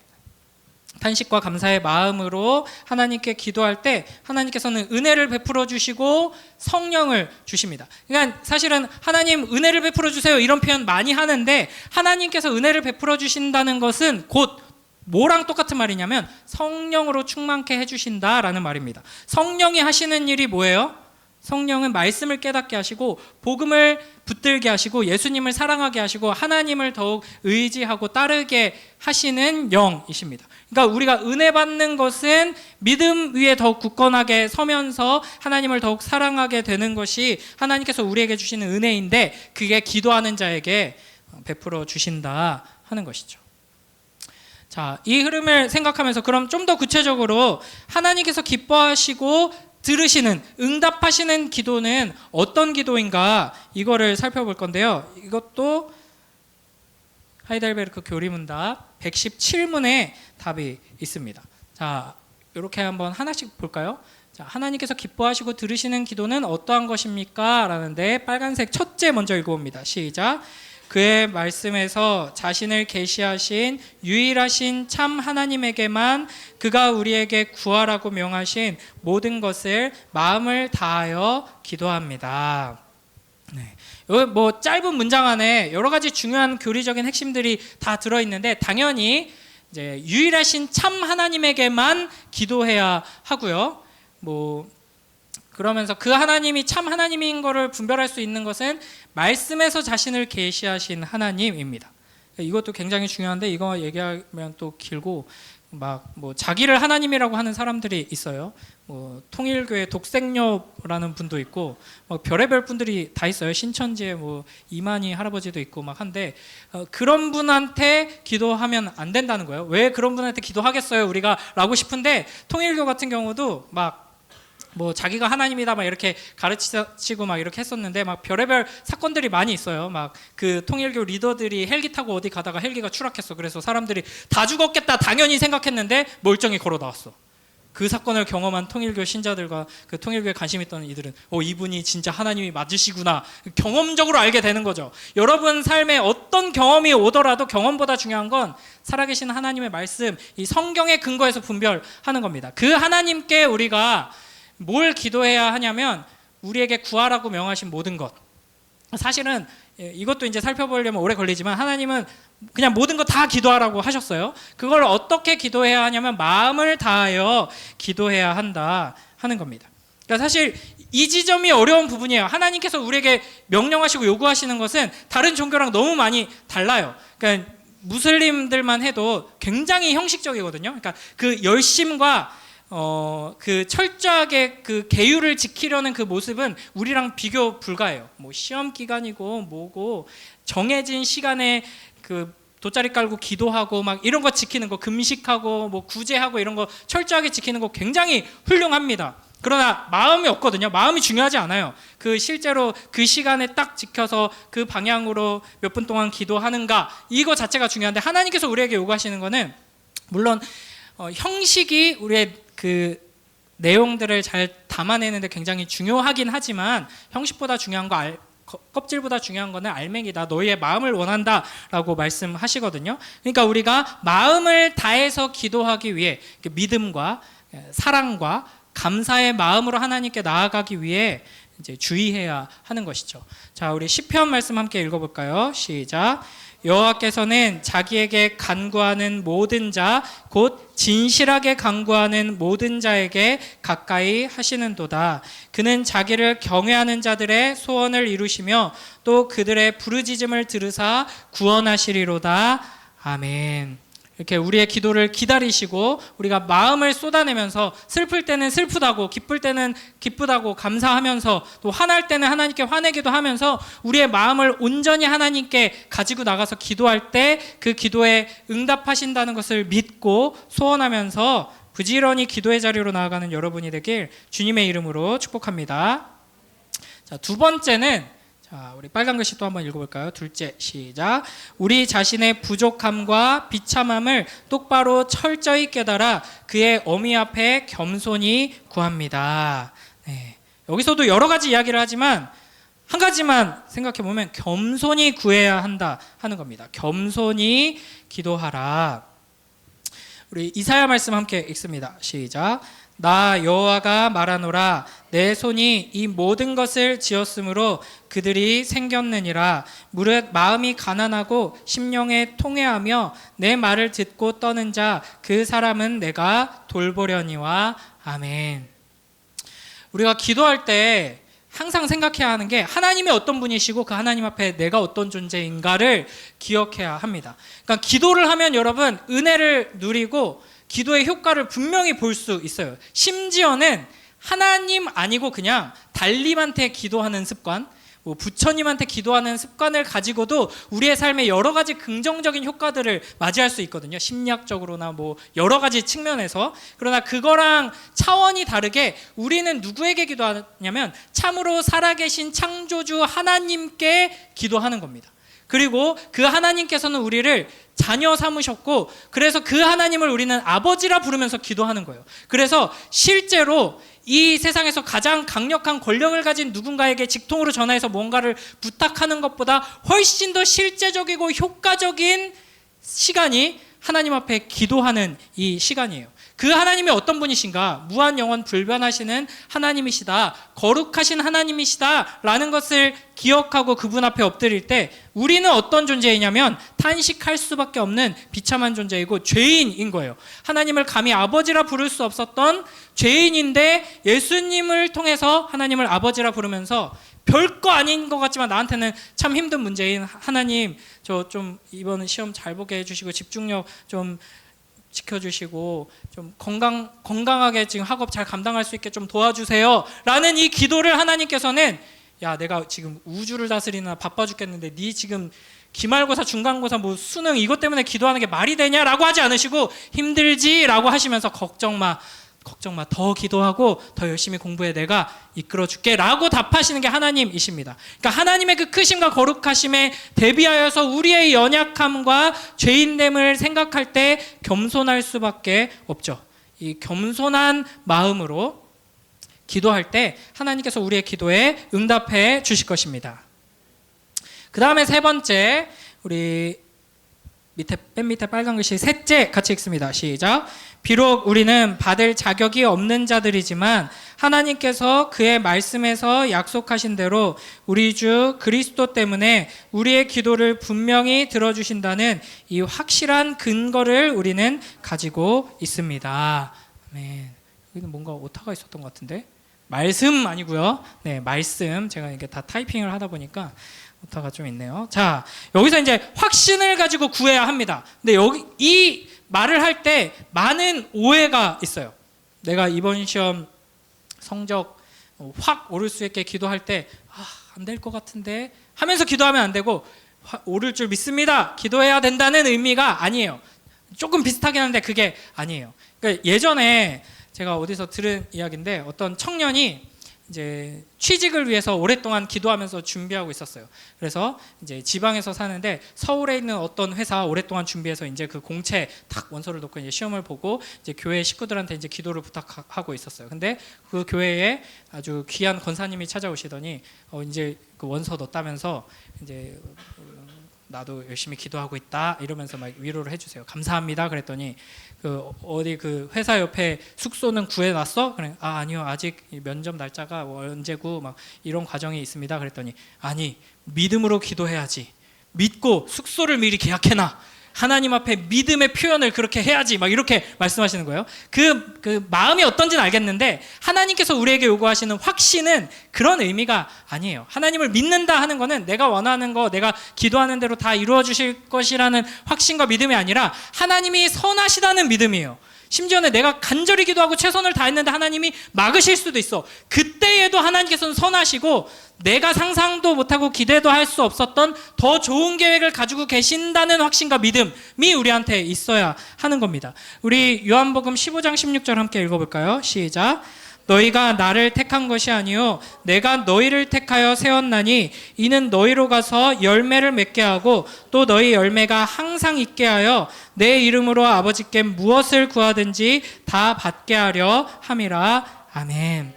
탄식과 감사의 마음으로 하나님께 기도할 때 하나님께서는 은혜를 베풀어 주시고 성령을 주십니다. 그러니까 사실은 하나님 은혜를 베풀어 주세요 이런 표현 많이 하는데 하나님께서 은혜를 베풀어 주신다는 것은 곧 뭐랑 똑같은 말이냐면 성령으로 충만케 해주신다라는 말입니다. 성령이 하시는 일이 뭐예요? 성령은 말씀을 깨닫게 하시고 복음을 붙들게 하시고 예수님을 사랑하게 하시고 하나님을 더욱 의지하고 따르게 하시는 영이십니다. 그러니까 우리가 은혜 받는 것은 믿음 위에 더욱 굳건하게 서면서 하나님을 더욱 사랑하게 되는 것이 하나님께서 우리에게 주시는 은혜인데 그게 기도하는 자에게 베풀어 주신다 하는 것이죠. 자, 이 흐름을 생각하면서 그럼 좀 더 구체적으로 하나님께서 기뻐하시고 들으시는, 응답하시는 기도는 어떤 기도인가 이거를 살펴볼 건데요. 이것도 하이델베르크 교리문답 117문에 답이 있습니다. 자, 이렇게 한번 하나씩 볼까요? 자, 하나님께서 기뻐하시고 들으시는 기도는 어떠한 것입니까? 라는데 빨간색 첫째 먼저 읽어봅니다. 시작. 그의 말씀에서 자신을 계시하신 유일하신 참 하나님에게만 그가 우리에게 구하라고 명하신 모든 것을 마음을 다하여 기도합니다. 네. 여기 뭐 짧은 문장 안에 여러 가지 중요한 교리적인 핵심들이 다 들어있는데 당연히 이제 유일하신 참 하나님에게만 기도해야 하고요. 뭐 그러면서 그 하나님이 참 하나님인 것을 분별할 수 있는 것은 말씀에서 자신을 계시하신 하나님입니다. 이것도 굉장히 중요한데 이거 얘기하면 또 길고 막 뭐 자기를 하나님이라고 하는 사람들이 있어요. 뭐 통일교회 독생녀라는 분도 있고 막 별의별 분들이 다 있어요. 신천지에 뭐 이만희 할아버지도 있고 막 한데 그런 분한테 기도하면 안 된다는 거예요. 왜 그런 분한테 기도하겠어요 우리가 라고 싶은데 통일교 같은 경우도 막 뭐 자기가 하나님이다 막 이렇게 가르치고 막 이렇게 했었는데 막 별의별 사건들이 많이 있어요. 막 그 통일교 리더들이 헬기 타고 어디 가다가 헬기가 추락했어. 그래서 사람들이 다 죽었겠다 당연히 생각했는데 멀쩡히 걸어 나왔어. 그 사건을 경험한 통일교 신자들과 그 통일교에 관심 있던 이들은 이분이 진짜 하나님이 맞으시구나 경험적으로 알게 되는 거죠. 여러분 삶에 어떤 경험이 오더라도 경험보다 중요한 건 살아계신 하나님의 말씀, 이 성경의 근거에서 분별하는 겁니다. 그 하나님께 우리가 뭘 기도해야 하냐면 우리에게 구하라고 명하신 모든 것. 사실은 이것도 이제 살펴보려면 오래 걸리지만 하나님은 그냥 모든 거 다 기도하라고 하셨어요. 그걸 어떻게 기도해야 하냐면 마음을 다하여 기도해야 한다 하는 겁니다. 그러니까 사실 이 지점이 어려운 부분이에요. 하나님께서 우리에게 명령하시고 요구하시는 것은 다른 종교랑 너무 많이 달라요. 그러니까 무슬림들만 해도 굉장히 형식적이거든요. 그러니까 그 열심과 그 철저하게 그 계율을 지키려는 그 모습은 우리랑 비교 불가해요. 뭐 시험 기간이고 뭐고 정해진 시간에 그 돗자리 깔고 기도하고 막 이런 거 지키는 거, 금식하고 뭐 구제하고 이런 거 철저하게 지키는 거 굉장히 훌륭합니다. 그러나 마음이 없거든요. 마음이 중요하지 않아요. 그 실제로 그 시간에 딱 지켜서 그 방향으로 몇 분 동안 기도하는가 이거 자체가 중요한데 하나님께서 우리에게 요구하시는 거는 물론 형식이 우리의 그 내용들을 잘 담아내는데 굉장히 중요하긴 하지만 형식보다 중요한 거 껍질보다 중요한 거는 알맹이다. 너희의 마음을 원한다라고 말씀하시거든요. 그러니까 우리가 마음을 다해서 기도하기 위해 믿음과 사랑과 감사의 마음으로 하나님께 나아가기 위해 이제 주의해야 하는 것이죠. 자, 우리 시편 말씀 함께 읽어볼까요? 시작. 여호와께서는 자기에게 간구하는 모든 자, 곧 진실하게 간구하는 모든 자에게 가까이 하시는도다. 그는 자기를 경외하는 자들의 소원을 이루시며 또 그들의 부르짖음을 들으사 구원하시리로다. 아멘. 이렇게 우리의 기도를 기다리시고 우리가 마음을 쏟아내면서 슬플 때는 슬프다고 기쁠 때는 기쁘다고 감사하면서 또 화날 때는 하나님께 화내기도 하면서 우리의 마음을 온전히 하나님께 가지고 나가서 기도할 때 그 기도에 응답하신다는 것을 믿고 소원하면서 부지런히 기도의 자리로 나아가는 여러분이 되길 주님의 이름으로 축복합니다. 자, 두 번째는 자, 우리 빨간 글씨 또 한번 읽어볼까요? 둘째, 시작. 우리 자신의 부족함과 비참함을 똑바로 철저히 깨달아 그의 어미 앞에 겸손히 구합니다. 네. 여기서도 여러 가지 이야기를 하지만 한 가지만 생각해 보면 겸손히 구해야 한다 하는 겁니다. 겸손히 기도하라. 우리 이사야 말씀 함께 읽습니다. 시작. 나 여호와가 말하노라 내 손이 이 모든 것을 지었으므로 그들이 생겼느니라. 무릇 마음이 가난하고 심령에 통회하며 내 말을 듣고 떠는 자 그 사람은 내가 돌보려니와. 아멘. 우리가 기도할 때 항상 생각해야 하는 게 하나님이 어떤 분이시고 그 하나님 앞에 내가 어떤 존재인가를 기억해야 합니다. 그러니까 기도를 하면 여러분 은혜를 누리고 기도의 효과를 분명히 볼 수 있어요. 심지어는 하나님 아니고 그냥 달님한테 기도하는 습관, 뭐 부처님한테 기도하는 습관을 가지고도 우리의 삶에 여러 가지 긍정적인 효과들을 맞이할 수 있거든요. 심리학적으로나 뭐 여러 가지 측면에서. 그러나 그거랑 차원이 다르게 우리는 누구에게 기도하냐면 참으로 살아계신 창조주 하나님께 기도하는 겁니다. 그리고 그 하나님께서는 우리를 자녀 삼으셨고 그래서 그 하나님을 우리는 아버지라 부르면서 기도하는 거예요. 그래서 실제로 이 세상에서 가장 강력한 권력을 가진 누군가에게 직통으로 전화해서 뭔가를 부탁하는 것보다 훨씬 더 실제적이고 효과적인 시간이 하나님 앞에 기도하는 이 시간이에요. 그 하나님이 어떤 분이신가? 무한 영원 불변하시는 하나님이시다, 거룩하신 하나님이시다 라는 것을 기억하고 그분 앞에 엎드릴 때 우리는 어떤 존재이냐면 탄식할 수밖에 없는 비참한 존재이고 죄인인 거예요. 하나님을 감히 아버지라 부를 수 없었던 죄인인데 예수님을 통해서 하나님을 아버지라 부르면서 별거 아닌 것 같지만 나한테는 참 힘든 문제인 하나님, 저 좀 이번 시험 잘 보게 해주시고 집중력 좀 지켜주시고 좀 건강하게 지금 학업 잘 감당할 수 있게 좀 도와주세요 라는 이 기도를 하나님께서는 야, 내가 지금 우주를 다스리나 바빠 죽겠는데 네 지금 기말고사 중간고사 뭐 수능 이것 때문에 기도하는 게 말이 되냐라고 하지 않으시고 힘들지라고 하시면서 걱정 마, 더 기도하고 더 열심히 공부해, 내가 이끌어줄게 라고 답하시는 게 하나님이십니다. 그러니까 하나님의 그 크심과 거룩하심에 대비하여서 우리의 연약함과 죄인됨을 생각할 때 겸손할 수밖에 없죠. 이 겸손한 마음으로 기도할 때 하나님께서 우리의 기도에 응답해 주실 것입니다. 그 다음에 세 번째, 우리 맨 밑에 빨간 글씨 셋째 같이 읽습니다. 시작. 비록 우리는 받을 자격이 없는 자들이지만 하나님께서 그의 말씀에서 약속하신 대로 우리 주 그리스도 때문에 우리의 기도를 분명히 들어주신다는 이 확실한 근거를 우리는 가지고 있습니다. 아멘. 여기는 뭔가 오타가 있었던 것 같은데, 말씀 아니고요. 네, 말씀. 제가 이게 다 타이핑을 하다 보니까 오타가 좀 있네요. 자, 여기서 이제 확신을 가지고 구해야 합니다. 근데 여기 이 말을 할 때 많은 오해가 있어요. 내가 이번 시험 성적 확 오를 수 있게 기도할 때 안 될 것 같은데 하면서 기도하면 안 되고 오를 줄 믿습니다, 기도해야 된다는 의미가 아니에요. 조금 비슷하긴 한데 그게 아니에요. 그러니까 예전에 제가 어디서 들은 이야기인데 어떤 청년이 이제 취직을 위해서 오랫동안 기도하면서 준비하고 있었어요. 그래서 이제 지방에서 사는데 서울에 있는 어떤 회사 오랫동안 준비해서 이제 그 공채 탁 원서를 놓고 이제 시험을 보고 이제 교회 식구들한테 이제 기도를 부탁하고 있었어요. 근데 그 교회에 아주 귀한 권사님이 찾아오시더니 이제 그 원서 넣었다면서 이제 나도 열심히 기도하고 있다 이러면서 막 위로를 해주세요. 감사합니다. 그랬더니 그 어디 그 회사 옆에 숙소는 구해놨어? 그래, 아니요, 아직 면접 날짜가 언제고 막 이런 과정이 있습니다. 그랬더니 아니, 믿음으로 기도해야지, 믿고 숙소를 미리 계약해놔, 하나님 앞에 믿음의 표현을 그렇게 해야지, 막 이렇게 말씀하시는 거예요. 그 마음이 어떤지는 알겠는데 하나님께서 우리에게 요구하시는 확신은 그런 의미가 아니에요. 하나님을 믿는다 하는 거는 내가 원하는 거, 내가 기도하는 대로 다 이루어 주실 것이라는 확신과 믿음이 아니라 하나님이 선하시다는 믿음이에요. 심지어는 내가 간절히 기도하고 최선을 다했는데 하나님이 막으실 수도 있어. 그때에도 하나님께서는 선하시고 내가 상상도 못하고 기대도 할 수 없었던 더 좋은 계획을 가지고 계신다는 확신과 믿음이 우리한테 있어야 하는 겁니다. 우리 요한복음 15장 16절 함께 읽어볼까요? 시작. 너희가 나를 택한 것이 아니요 내가 너희를 택하여 세웠나니 이는 너희로 가서 열매를 맺게 하고 또 너희 열매가 항상 있게 하여 내 이름으로 아버지께 무엇을 구하든지 다 받게 하려 함이라. 아멘.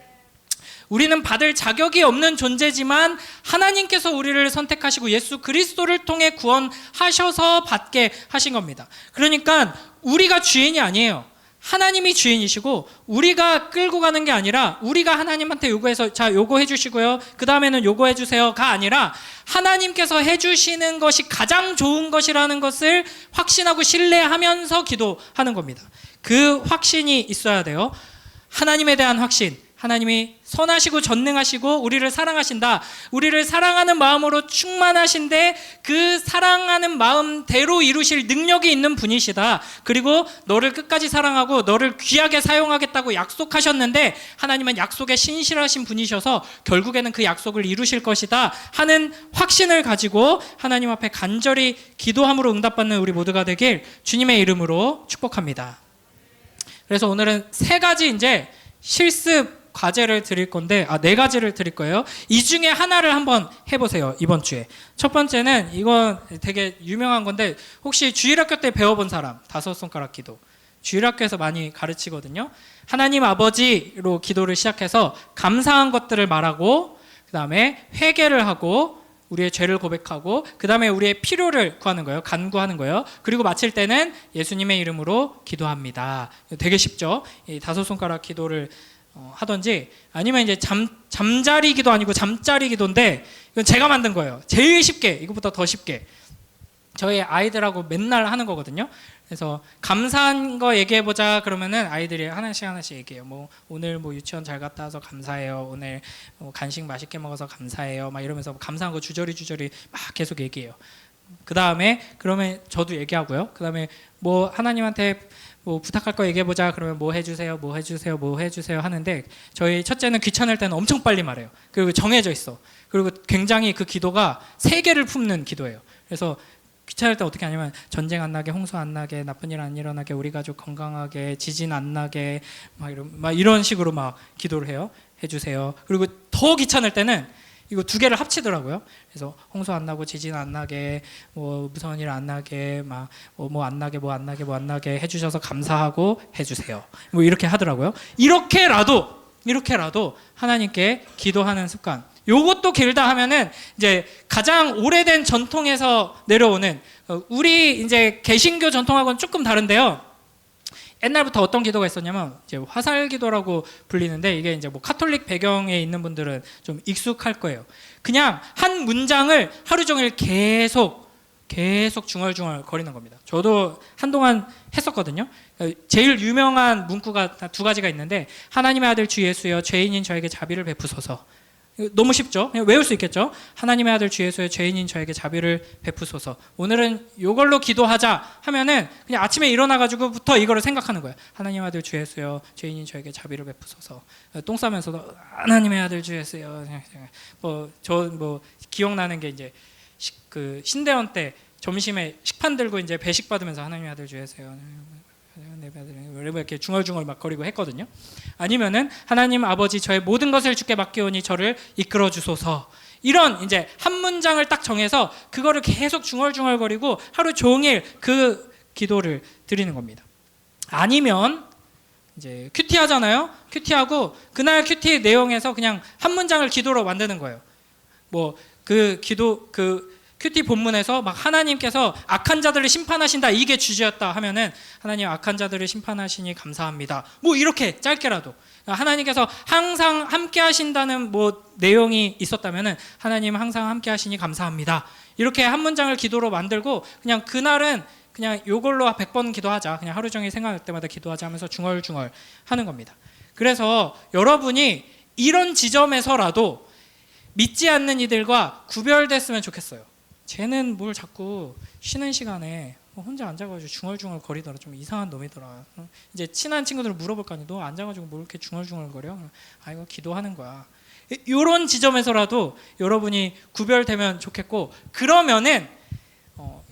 우리는 받을 자격이 없는 존재지만 하나님께서 우리를 선택하시고 예수 그리스도를 통해 구원하셔서 받게 하신 겁니다. 그러니까 우리가 주인이 아니에요. 하나님이 주인이시고 우리가 끌고 가는 게 아니라 우리가 하나님한테 요구해서 자 요거 해주시고요, 그 다음에는 요거 해주세요가 아니라 하나님께서 해주시는 것이 가장 좋은 것이라는 것을 확신하고 신뢰하면서 기도하는 겁니다. 그 확신이 있어야 돼요. 하나님에 대한 확신, 하나님이 선하시고 전능하시고 우리를 사랑하신다, 우리를 사랑하는 마음으로 충만하신데 그 사랑하는 마음대로 이루실 능력이 있는 분이시다, 그리고 너를 끝까지 사랑하고 너를 귀하게 사용하겠다고 약속하셨는데 하나님은 약속에 신실하신 분이셔서 결국에는 그 약속을 이루실 것이다 하는 확신을 가지고 하나님 앞에 간절히 기도함으로 응답받는 우리 모두가 되길 주님의 이름으로 축복합니다. 그래서 오늘은 세 가지 이제 실습 과제를 드릴 건데, 네 가지를 드릴 거예요. 이 중에 하나를 한번 해보세요, 이번 주에. 첫 번째는 이건 되게 유명한 건데 혹시 주일학교 때 배워본 사람? 5 손가락 기도. 주일학교에서 많이 가르치거든요. 하나님 아버지로 기도를 시작해서 감사한 것들을 말하고 그 다음에 회개를 하고 우리의 죄를 고백하고 그 다음에 우리의 필요를 구하는 거예요. 간구하는 거예요. 그리고 마칠 때는 예수님의 이름으로 기도합니다. 되게 쉽죠? 이 5손가락 기도를 하던지 아니면 이제 잠자리 기도 아니고 잠자리 기도인데 이건 제가 만든 거예요. 제일 쉽게, 이것보다 더 쉽게 저희 아이들하고 맨날 하는 거거든요. 그래서 감사한 거 얘기해보자 그러면은 아이들이 하나씩 얘기해요. 뭐 오늘 뭐 유치원 잘 갔다 와서 감사해요. 오늘 간식 맛있게 먹어서 감사해요. 막 이러면서 감사한 거 주저리 막 계속 얘기해요. 그 다음에 그러면 저도 얘기하고요. 그 다음에 뭐 하나님한테 뭐 부탁할 거 얘기해보자 그러면 뭐 해주세요 하는데 저희 첫째는 귀찮을 때는 엄청 빨리 말해요. 그리고 정해져 있어. 그리고 굉장히 그 기도가 세계를 품는 기도예요. 그래서 귀찮을 때 어떻게 하냐면 전쟁 안 나게, 홍수 안 나게, 나쁜 일 안 일어나게, 우리 가족 건강하게, 지진 안 나게 막 이런 식으로 막 기도를 해요. 해주세요. 그리고 더 귀찮을 때는 이거 2개를 합치더라고요. 그래서 홍수 안 나고 지진 안 나게, 뭐 무서운 일 안 나게, 막 뭐 안 나게 해주셔서 감사하고 해주세요. 뭐 이렇게 하더라고요. 이렇게라도 하나님께 기도하는 습관. 요것도 길다 하면은 이제 가장 오래된 전통에서 내려오는 우리 이제 개신교 전통하고는 조금 다른데요. 옛날부터 어떤 기도가 있었냐면 이제 화살기도라고 불리는데 이게 이제 뭐 카톨릭 배경에 있는 분들은 좀 익숙할 거예요. 그냥 한 문장을 하루 종일 계속 중얼중얼 거리는 겁니다. 저도 한동안 했었거든요. 제일 유명한 문구가 2가지가 있는데 하나님의 아들 주 예수여 죄인인 저에게 자비를 베푸소서. 너무 쉽죠? 그냥 외울 수 있겠죠? 하나님의 아들 주 예수의 죄인인 저에게 자비를 베푸소서. 오늘은 이걸로 기도하자 하면은 그냥 아침에 일어나가지고부터 이거를 생각하는 거예요. 하나님의 아들 주 예수여 죄인인 저에게 자비를 베푸소서. 똥 싸면서도 하나님의 아들 주 예수여. 뭐 기억나는 게 이제 그 신대원 때 점심에 식판 들고 이제 배식 받으면서 하나님의 아들 주 예수여. 이렇게 중얼중얼 막 거리고 했거든요. 아니면은 하나님 아버지 저의 모든 것을 주께 맡기오니 저를 이끌어 주소서. 이런 이제 한 문장을 딱 정해서 그거를 계속 중얼중얼거리고 하루 종일 그 기도를 드리는 겁니다. 아니면 이제 큐티 하잖아요. 큐티하고 그날 큐티 내용에서 그냥 한 문장을 기도로 만드는 거예요. 뭐 그 기도 큐티 본문에서 막 하나님께서 악한 자들을 심판하신다 이게 주제였다 하면은 하나님 악한 자들을 심판하시니 감사합니다. 뭐 이렇게 짧게라도 하나님께서 항상 함께 하신다는 뭐 내용이 있었다면은 하나님 항상 함께 하시니 감사합니다. 이렇게 한 문장을 기도로 만들고 그냥 그날은 그냥 요걸로 100번 기도하자. 그냥 하루 종일 생각날 때마다 기도하자 하면서 중얼중얼 하는 겁니다. 그래서 여러분이 이런 지점에서라도 믿지 않는 이들과 구별됐으면 좋겠어요. 쟤는 뭘 자꾸 쉬는 시간에 혼자 앉아가지고 중얼중얼 거리더라. 좀 이상한 놈이더라. 이제 친한 친구들을 물어볼 거 아니야. 너 앉아가지고 뭘 이렇게 중얼중얼 거려? 아 이거 기도하는 거야. 이런 지점에서라도 여러분이 구별되면 좋겠고 그러면은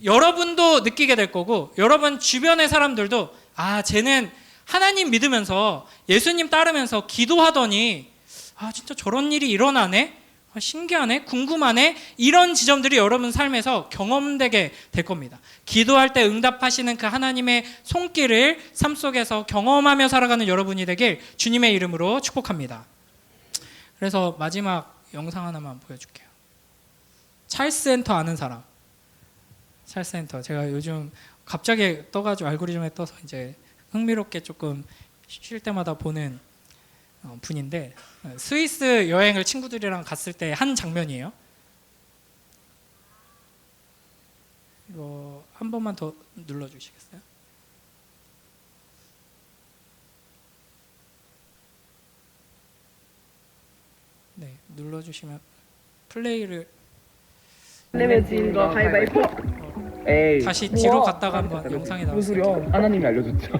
여러분도 느끼게 될 거고 여러분 주변의 사람들도 아 쟤는 하나님 믿으면서 예수님 따르면서 기도하더니 아 진짜 저런 일이 일어나네? 신기하네, 궁금하네 이런 지점들이 여러분 삶에서 경험되게 될 겁니다. 기도할 때 응답하시는 그 하나님의 손길을 삶 속에서 경험하며 살아가는 여러분이 되길 주님의 이름으로 축복합니다. 그래서 마지막 영상 하나만 보여줄게요. 찰스 엔터 아는 사람? 찰스 엔터 제가 요즘 갑자기 떠가지고 알고리즘에 떠서 이제 흥미롭게 조금 쉴 때마다 보는 분인데 스위스 여행을 친구들이랑 갔을 때 한 장면이에요. 이거 한 번만 더 눌러주시겠어요? 네, 눌러주시면 플레이를 내면 지는 거 가위바위보. 에이 다시 뒤로 갔다가 한번 영상이 무슨 나왔어요. 소리야? 하나님이 알려줬죠.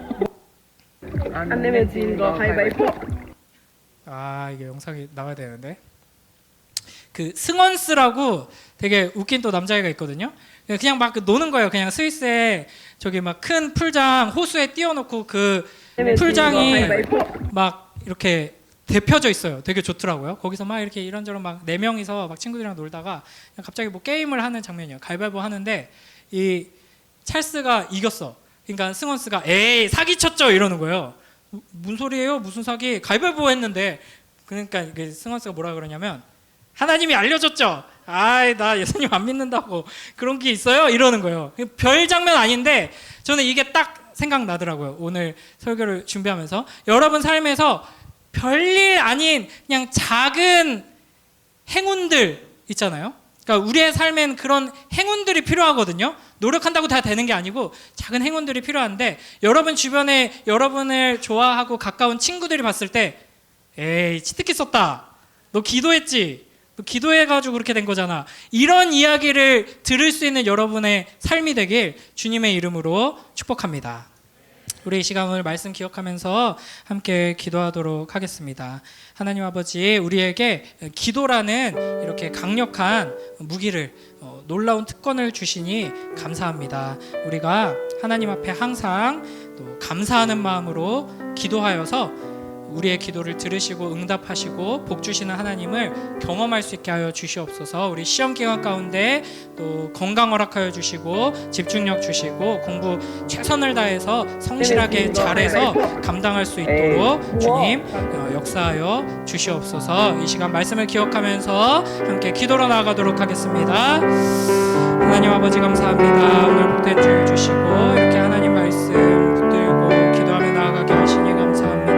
안 내면 지는 거 가위바위보. 아 이게 영상이 나와야 되는데 그 승원스라고 되게 웃긴 또 남자애가 있거든요. 그냥 막 노는 거예요. 그냥 스위스에 저기 막 큰 풀장 호수에 띄워놓고 그 풀장이 막 이렇게 대펴져 있어요. 되게 좋더라고요. 거기서 막 이렇게 이런저런 막 4명이서 막 친구들이랑 놀다가 그냥 갑자기 뭐 게임을 하는 장면이에요. 가위바위보 하는데 이 찰스가 이겼어. 그러니까 승원스가 에이 사기쳤죠 이러는 거예요. 무슨 소리예요? 무슨 사기? 가위바위보 했는데. 그러니까 승원스가 뭐라 그러냐면 하나님이 알려줬죠. 아이 나 예수님 안 믿는다고 그런 게 있어요? 이러는 거예요. 별 장면 아닌데 저는 이게 딱 생각나더라고요. 오늘 설교를 준비하면서 여러분 삶에서 별일 아닌 그냥 작은 행운들 있잖아요. 그러니까 우리의 삶엔 그런 행운들이 필요하거든요. 노력한다고 다 되는 게 아니고 작은 행운들이 필요한데 여러분 주변에 여러분을 좋아하고 가까운 친구들이 봤을 때 에이 치트키 썼다. 너 기도했지? 너 기도해가지고 그렇게 된 거잖아. 이런 이야기를 들을 수 있는 여러분의 삶이 되길 주님의 이름으로 축복합니다. 우리 이 시간 오늘 말씀 기억하면서 함께 기도하도록 하겠습니다. 하나님 아버지, 우리에게 기도라는 이렇게 강력한 무기를 놀라운 특권을 주시니 감사합니다. 우리가 하나님 앞에 항상 또 감사하는 마음으로 기도하여서 우리의 기도를 들으시고 응답하시고 복 주시는 하나님을 경험할 수 있게 하여 주시옵소서. 우리 시험 기간 가운데 또 건강 허락하여 주시고 집중력 주시고 공부 최선을 다해서 성실하게 잘해서 감당할 수 있도록 주님 역사하여 주시옵소서. 이 시간 말씀을 기억하면서 함께 기도로 나아가도록 하겠습니다. 하나님 아버지 감사합니다. 오늘 복된 주일 주시고 이렇게 하나님 말씀 붙들고 기도하며 나아가게 하시니 감사합니다.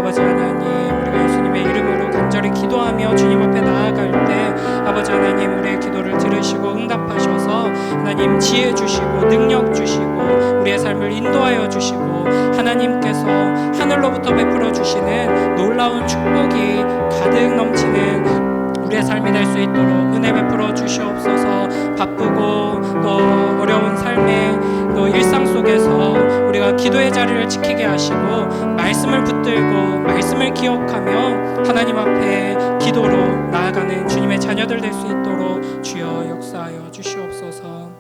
아버지 하나님, 우리가 예수님의 이름으로 간절히 기도하며 주님 앞에 나아갈 때 아버지 하나님 우리의 기도를 들으시고 응답하셔서 하나님 지혜 주시고 능력 주시고 우리의 삶을 인도하여 주시고 하나님께서 하늘로부터 베풀어 주시는 놀라운 축복이 가득 넘치는 우리의 삶이 될 수 있도록 은혜 베풀어 주시옵소서. 바쁘고 또 어려운 삶의 또 일상 속에서 우리가 기도의 자리를 지키게 하시고 말씀을 붙들고 말씀을 기억하며 하나님 앞에 기도로 나아가는 주님의 자녀들 될 수 있도록 주여 역사하여 주시옵소서.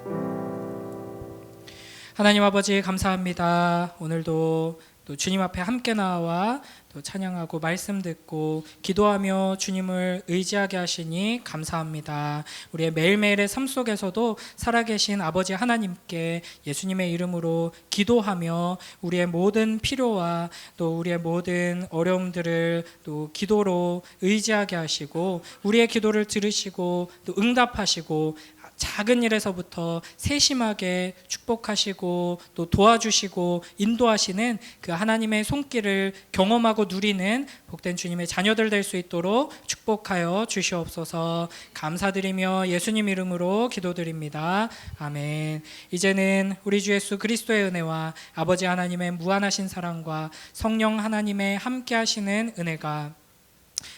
하나님 아버지 감사합니다. 오늘도 또 주님 앞에 함께 나와 또 찬양하고 말씀 듣고 기도하며 주님을 의지하게 하시니 감사합니다. 우리의 매일매일의 삶 속에서도 살아계신 아버지 하나님께 예수님의 이름으로 기도하며 우리의 모든 필요와 또 우리의 모든 어려움들을 또 기도로 의지하게 하시고 우리의 기도를 들으시고 또 응답하시고 작은 일에서부터 세심하게 축복하시고 또 도와주시고 인도하시는 그 하나님의 손길을 경험하고 누리는 복된 주님의 자녀들 될 수 있도록 축복하여 주시옵소서. 감사드리며 예수님 이름으로 기도드립니다. 아멘. 이제는 우리 주 예수 그리스도의 은혜와 아버지 하나님의 무한하신 사랑과 성령 하나님의 함께 하시는 은혜가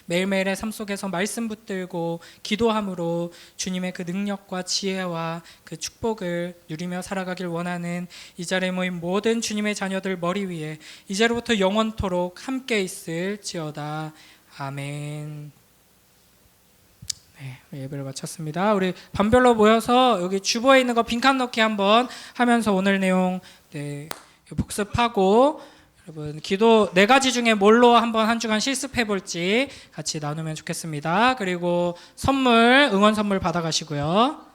매일매일의 삶 속에서 말씀 붙들고 기도함으로 주님의 그 능력과 지혜와 그 축복을 누리며 살아가길 원하는 이 자리에 모인 모든 주님의 자녀들 머리 위에 이제로부터 영원토록 함께 있을지어다. 아멘. 네, 예배를 마쳤습니다. 우리 반별로 모여서 여기 주보에 있는 거 빈칸 넣기 한번 하면서 오늘 내용 복습하고 여러분 기도 4가지 중에 뭘로 한번 한 주간 실습해 볼지 같이 나누면 좋겠습니다. 그리고 선물, 응원 선물 받아가시고요.